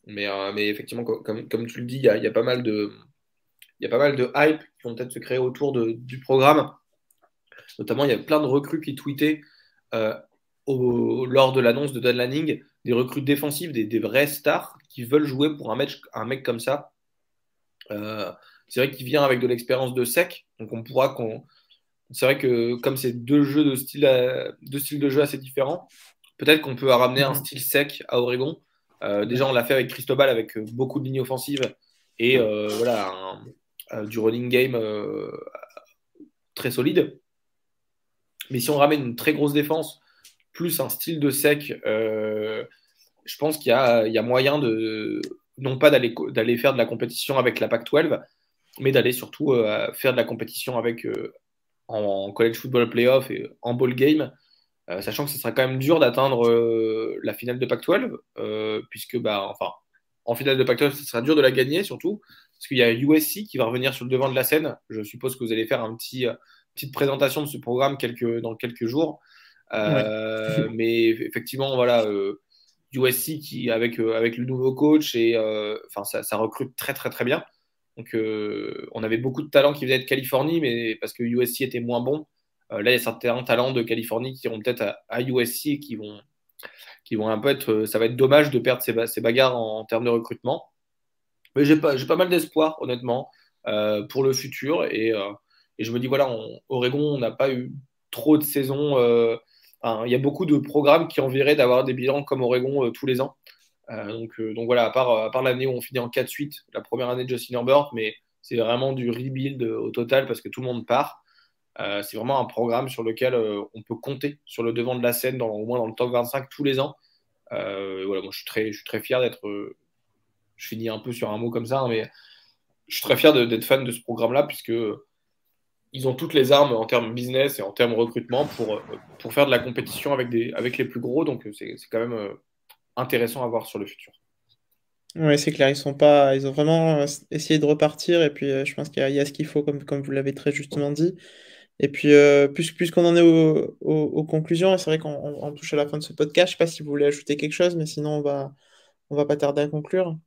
Mais effectivement, comme tu le dis, il y a pas mal il y a pas mal de hype qui vont peut-être se créer autour du programme. Notamment, il y a plein de recrues qui tweetaient lors de l'annonce de Dan Lanning, des recrues défensives, des vrais stars qui veulent jouer pour un mec comme ça. C'est vrai qu'il vient avec de l'expérience de sec, donc c'est vrai que comme c'est deux styles de jeu assez différents, peut-être qu'on peut ramener un style sec à Oregon. Déjà, on l'a fait avec Cristobal, avec beaucoup de lignes offensives et voilà, du running game très solide. Mais si on ramène une très grosse défense, plus un style de sec, je pense qu'il y a moyen non pas d'aller faire de la compétition avec la Pac-12, mais d'aller surtout faire de la compétition avec en college football playoff et en ball game, sachant que ce sera quand même dur d'atteindre la finale de Pac-12, puisque en finale de Pac-12, ce sera dur de la gagner surtout, parce qu'il y a USC qui va revenir sur le devant de la scène. Je suppose que vous allez faire petite présentation de ce programme dans quelques jours. Mais effectivement, voilà, USC qui avec le nouveau coach et ça recrute très très très bien. Donc on avait beaucoup de talents qui venaient de Californie, mais parce que USC était moins bon. Là, il y a certains talents de Californie qui iront peut-être à USC et qui vont un peu être. Ça va être dommage de perdre ces bagarres en termes de recrutement. Mais j'ai pas mal d'espoir, honnêtement, pour le futur. Et je me dis, voilà, Oregon, on n'a pas eu trop de saisons. Il y a beaucoup de programmes qui envieraient d'avoir des bilans comme Oregon tous les ans. Donc voilà, à part l'année où on finit en 4-8, la première année de Justin Herbert, mais c'est vraiment du rebuild au total parce que tout le monde part. C'est vraiment un programme sur lequel on peut compter sur le devant de la scène, au moins dans le top 25 tous les ans. Voilà, moi je suis très fier d'être. Je finis un peu sur un mot comme ça, hein, mais je suis très fier d'être fan de ce programme-là puisque ils ont toutes les armes en termes business et en termes recrutement pour faire de la compétition avec les plus gros. Donc c'est quand même intéressant à voir sur le futur. Oui, c'est clair, ils ont vraiment essayé de repartir et puis je pense qu'il y a ce qu'il faut comme vous l'avez très justement dit. Et puis puisqu'on en est aux conclusions, et c'est vrai qu'on touche à la fin de ce podcast, je sais pas si vous voulez ajouter quelque chose, mais sinon on va pas tarder à conclure.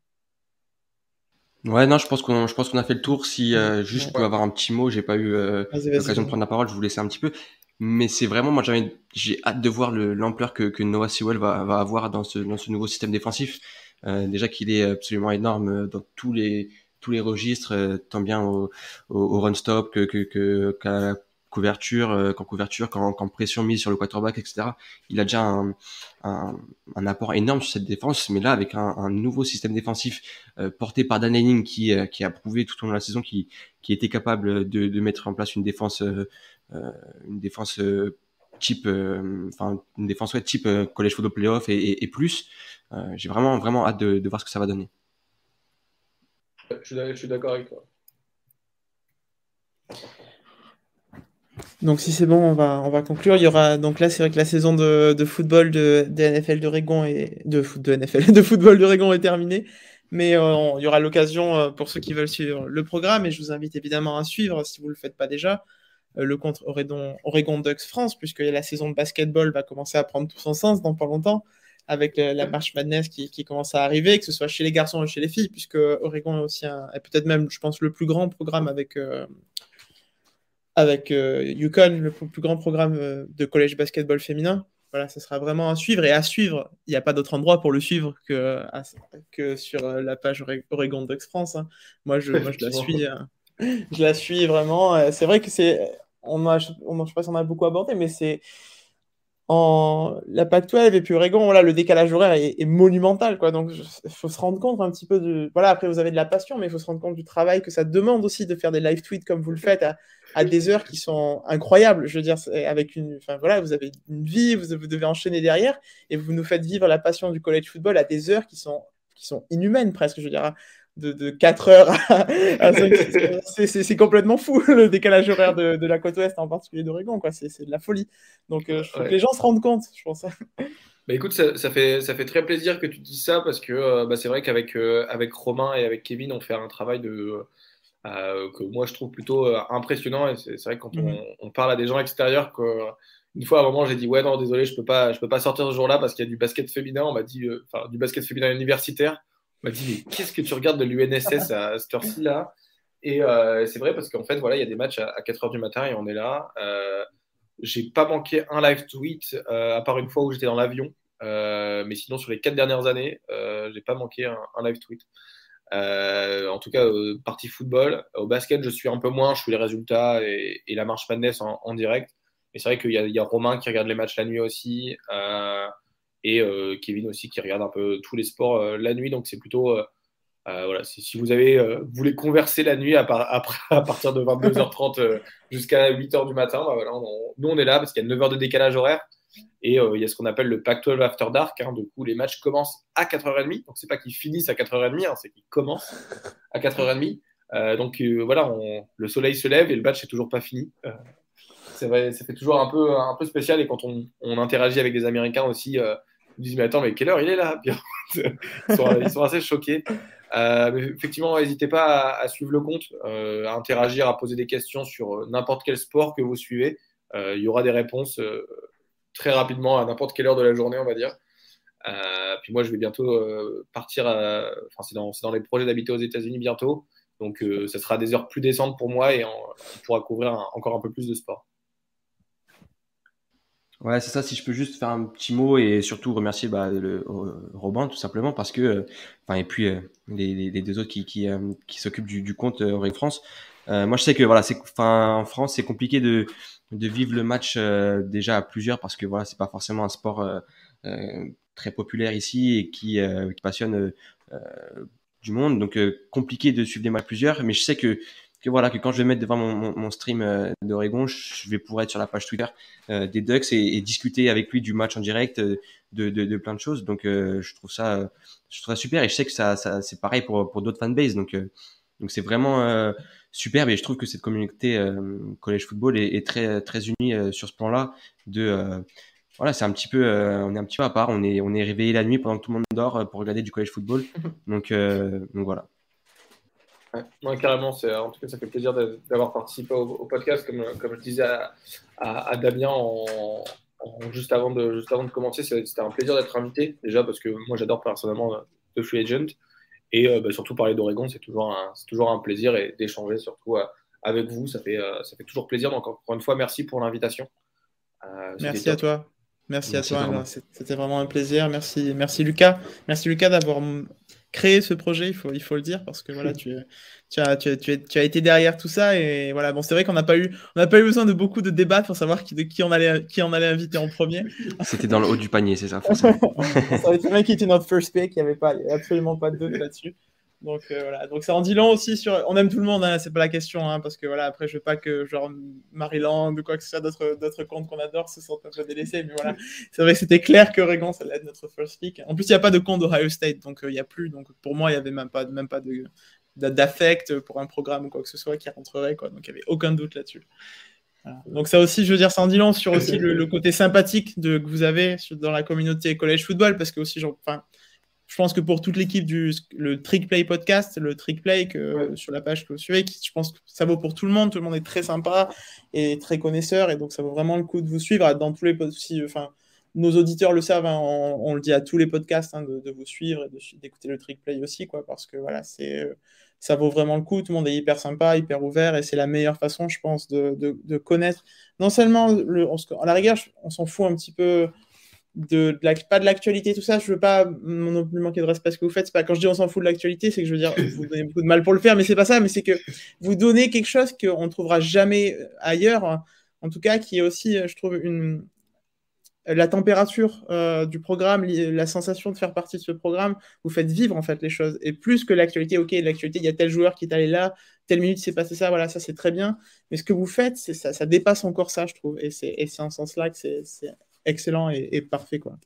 Ouais, non, je pense qu'on a fait le tour. Si juste je peux avoir un petit mot, j'ai pas eu l'occasion de prendre la parole, je vous laisser un petit peu. Mais c'est vraiment, moi j'ai hâte de voir l'ampleur que Noah Sewell va avoir dans ce nouveau système défensif. Déjà qu'il est absolument énorme dans tous les registres, tant bien au run stop qu'à la couverture, qu'en pression mise sur le quarterback, etc. Il a déjà un apport énorme sur cette défense, mais là avec un nouveau système défensif porté par Dan Lanning qui a prouvé tout au long de la saison qui était capable de mettre en place une défense type type college football playoff et plus. J'ai vraiment hâte de voir ce que ça va donner. Je suis d'accord avec toi. Donc si c'est bon, on va conclure. Il y aura donc là, c'est vrai que la saison de football des NFL d'Oregon et de football d'Oregon est terminée, mais il y aura l'occasion pour ceux qui veulent suivre le programme et je vous invite évidemment à suivre si vous le faites pas déjà le compte Oregon Ducks France puisque la saison de basketball va commencer à prendre tout son sens dans pas longtemps avec la March Madness qui commence à arriver, que ce soit chez les garçons ou chez les filles, puisque Oregon est aussi est peut-être même, je pense, le plus grand programme avec UConn, le plus grand programme de college basketball féminin. Voilà, ça sera vraiment à suivre. Et à suivre, il n'y a pas d'autre endroit pour le suivre que sur la page Oregon Ducks France. Hein. Moi, je la suis. Je la suis vraiment. C'est vrai que je sais pas si on a beaucoup abordé, mais c'est la Pac-12 et puis Oregon, voilà, le décalage horaire est monumental, quoi. Donc, il faut se rendre compte un petit peu voilà, après, vous avez de la passion, mais il faut se rendre compte du travail que ça demande aussi de faire des live tweets comme vous le faites à des heures qui sont incroyables. Je veux dire, voilà, vous avez une vie, vous devez enchaîner derrière et vous nous faites vivre la passion du college football à des heures qui sont inhumaines presque. Je veux dire, de 4 heures à 5, c'est complètement fou le décalage horaire de la côte ouest, en particulier d'Oregon, quoi. C'est de la folie. Donc, il faut que les gens se rendent compte, je pense. Bah écoute, ça fait très plaisir que tu dises ça parce que c'est vrai qu'avec Romain et avec Kevin, on fait un travail que moi je trouve plutôt impressionnant. Et c'est vrai que quand on parle à des gens extérieurs, une fois à un moment j'ai dit ouais non désolé je peux pas sortir ce jour-là parce qu'il y a du basket féminin. On m'a dit du basket féminin universitaire. On m'a dit mais qu'est-ce que tu regardes de l'UNSS à cette heure-ci là? Et c'est vrai parce qu'en fait voilà il y a des matchs à 4h du matin et on est là. j'ai pas manqué un live tweet, à part une fois où j'étais dans l'avion. Mais sinon, sur les 4 dernières années, j'ai pas manqué un live tweet. En tout cas, partie football. Au basket, je suis un peu moins, je suis les résultats et la March Madness en direct. Mais c'est vrai qu'il y a Romain qui regarde les matchs la nuit aussi, et Kevin aussi qui regarde un peu tous les sports la nuit. Donc c'est plutôt, voilà, si vous voulez converser la nuit à partir de 22h30 jusqu'à 8h du matin, bah voilà, nous on est là parce qu'il y a 9 heures de décalage horaire. Et il y a ce qu'on appelle le Pac-12 After Dark. Du coup, les matchs commencent à 4h30. Donc, c'est pas qu'ils finissent à 4h30, c'est qu'ils commencent à 4h30. Donc, voilà, le soleil se lève et le match n'est toujours pas fini. C'est vrai, ça fait toujours un peu spécial. Et quand on interagit avec des Américains aussi, ils disent, mais attends, mais quelle heure il est là? Ils sont assez choqués. Mais effectivement, n'hésitez pas à suivre le compte, à interagir, à poser des questions sur n'importe quel sport que vous suivez. Il y aura des réponses très rapidement à n'importe quelle heure de la journée, on va dire. Puis moi, je vais bientôt partir. Enfin, c'est dans les projets d'habiter aux États-Unis bientôt. Donc, ça sera des heures plus décentes pour moi et on pourra couvrir encore un peu plus de sport. Ouais, c'est ça. Si je peux juste faire un petit mot et surtout remercier Robin tout simplement parce que, enfin et puis les deux autres qui s'occupent du compte Oregon France. Moi, je sais que voilà, en France, c'est compliqué de vivre le match déjà à plusieurs parce que voilà, c'est pas forcément un sport très populaire ici et qui passionne du monde. Donc compliqué de suivre des matchs plusieurs. Mais je sais que voilà, que quand je vais mettre devant mon stream d'Oregon, je vais pouvoir être sur la page Twitter des Ducks et discuter avec lui du match en direct, de plein de choses. Donc je trouve ça super et je sais que ça c'est pareil pour d'autres fanbases. Donc c'est vraiment superbe et je trouve que cette communauté college football est très très unie sur ce plan-là. Voilà, c'est un petit peu, on est un petit peu à part. On est réveillé la nuit pendant que tout le monde dort pour regarder du college football. Donc voilà. Ouais, carrément, en tout cas, ça fait plaisir d'avoir participé au podcast, comme je disais à Damien juste avant de commencer. C'était un plaisir d'être invité, déjà parce que moi j'adore personnellement The Free Agent et surtout parler d'Oregon, c'est toujours un plaisir et d'échanger surtout avec vous, ça fait toujours plaisir. Donc encore une fois, merci pour l'invitation. Merci à toi. Merci à toi. Vraiment. C'était vraiment un plaisir. Merci Lucas. Merci Lucas d'avoir créé ce projet, il faut le dire, parce que voilà, tu as été derrière tout ça. Et voilà, bon, c'est vrai qu'on n'a pas eu besoin de beaucoup de débats pour savoir qui on allait inviter en premier. C'était dans le haut du panier, c'est ça, forcément. On savait très bien qui était notre first pick, il n'y avait absolument pas de doute là-dessus. Donc voilà, donc ça en dit long aussi sur. On aime tout le monde, hein, c'est pas la question, hein, parce que voilà, après je veux pas que genre Maryland ou quoi que ce soit d'autres comptes qu'on adore se sentent un peu délaissés, mais voilà, c'est vrai que c'était clair que Oregon ça allait être notre first pick. En plus, il n'y a pas de compte d'Ohio State, donc il n'y a plus, donc pour moi il y avait même pas d'affect pour un programme ou quoi que ce soit qui rentrerait, quoi, donc il n'y avait aucun doute là-dessus. Voilà. Donc ça aussi, je veux dire, ça en dit long sur aussi le côté sympathique que vous avez dans la communauté college football, parce que aussi je pense que pour toute l'équipe le Trick Play podcast, le Trick Play sur la page que vous suivez, je pense que ça vaut pour tout le monde est très sympa et très connaisseur, et donc ça vaut vraiment le coup de vous suivre dans tous les podcasts. Enfin, nos auditeurs le savent, hein, on le dit à tous les podcasts, hein, de vous suivre et d'écouter le Trick Play aussi, quoi, parce que voilà, ça vaut vraiment le coup. Tout le monde est hyper sympa, hyper ouvert, et c'est la meilleure façon, je pense, de connaître. Non seulement à la rigueur, on s'en fout un petit peu pas de l'actualité, tout ça, je veux pas non plus manquer de respect à ce que vous faites. C'est pas, quand je dis on s'en fout de l'actualité, c'est que je veux dire, vous donnez beaucoup de mal pour le faire, mais c'est pas ça, mais c'est que vous donnez quelque chose qu'on ne trouvera jamais ailleurs, hein. En tout cas, qui est aussi, je trouve, la température du programme, la sensation de faire partie de ce programme, vous faites vivre en fait les choses. Et plus que l'actualité, ok, l'actualité, il y a tel joueur qui est allé là, telle minute s'est passé ça, voilà, ça c'est très bien. Mais ce que vous faites, ça dépasse encore ça, je trouve. Et c'est en ce sens-là que c'est excellent et parfait, quoi.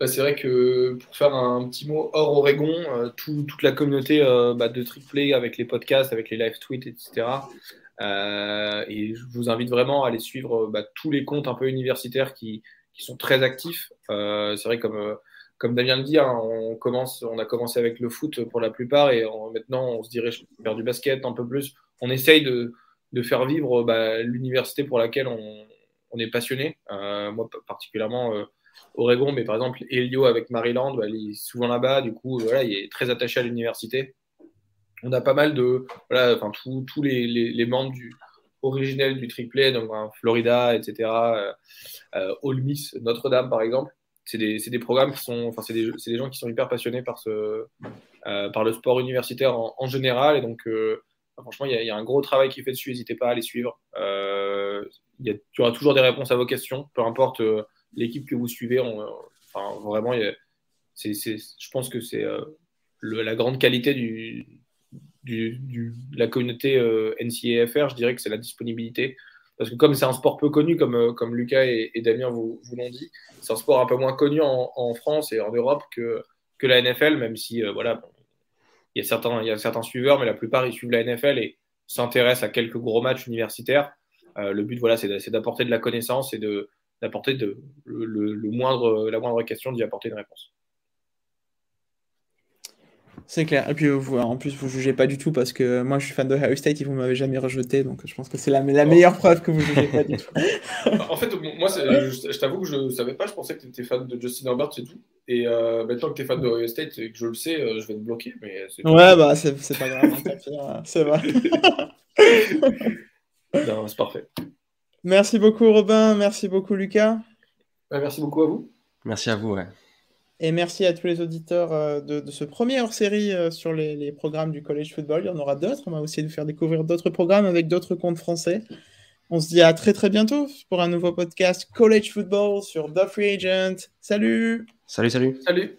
C'est vrai que pour faire un petit mot hors Oregon, toute la communauté de Trick Play avec les podcasts, avec les live tweets, etc. Et je vous invite vraiment à aller suivre tous les comptes un peu universitaires qui sont très actifs. C'est vrai, comme Damien le dit, hein, on a commencé avec le foot pour la plupart et maintenant on se dirige vers du basket un peu plus. On essaye de faire vivre l'université pour laquelle on est passionné. Moi, particulièrement Oregon, mais par exemple, Elio avec Maryland, il est souvent là-bas. Du coup, voilà, il est très attaché à l'université. On a pas mal tous les membres originels du triplé, donc Florida, etc., Ole Miss, Notre-Dame par exemple. C'est des programmes qui sont, enfin c'est des gens qui sont hyper passionnés par le sport universitaire en général, et donc franchement il y a un gros travail qui est fait dessus. N'hésitez pas à les suivre. Il y aura toujours des réponses à vos questions, peu importe l'équipe que vous suivez. Enfin vraiment, je pense que c'est la grande qualité de la communauté NCAFR, je dirais que c'est la disponibilité. Parce que comme c'est un sport peu connu, comme Lucas et Damien vous l'ont dit, c'est un sport un peu moins connu en France et en Europe que la NFL, même si voilà, il y a certains suiveurs, mais la plupart ils suivent la NFL et s'intéressent à quelques gros matchs universitaires. Le but, voilà, c'est d'apporter de la connaissance et d'apporter la moindre question, d'y apporter une réponse. C'est clair. Et puis, en plus, vous jugez pas du tout parce que moi, je suis fan de Ohio State et vous m'avez jamais rejeté. Donc, je pense que c'est la meilleure preuve que vous jugez pas du tout. En fait, moi, je t'avoue que je ne savais pas. Je pensais que tu étais fan de Justin Herbert, c'est tout. Et maintenant que tu es fan de Ohio State et que je le sais, je vais te bloquer. Mais ouais, bah, c'est pas grave. C'est vrai. Non, c'est parfait. Merci beaucoup, Robin. Merci beaucoup, Lucas. Merci beaucoup à vous. Merci à vous. Ouais. Et merci à tous les auditeurs de ce premier hors-série sur les programmes du college football. Il y en aura d'autres. On va aussi vous faire découvrir d'autres programmes avec d'autres comptes français. On se dit à très très bientôt pour un nouveau podcast College Football sur The Free Agent. Salut! Salut! Salut!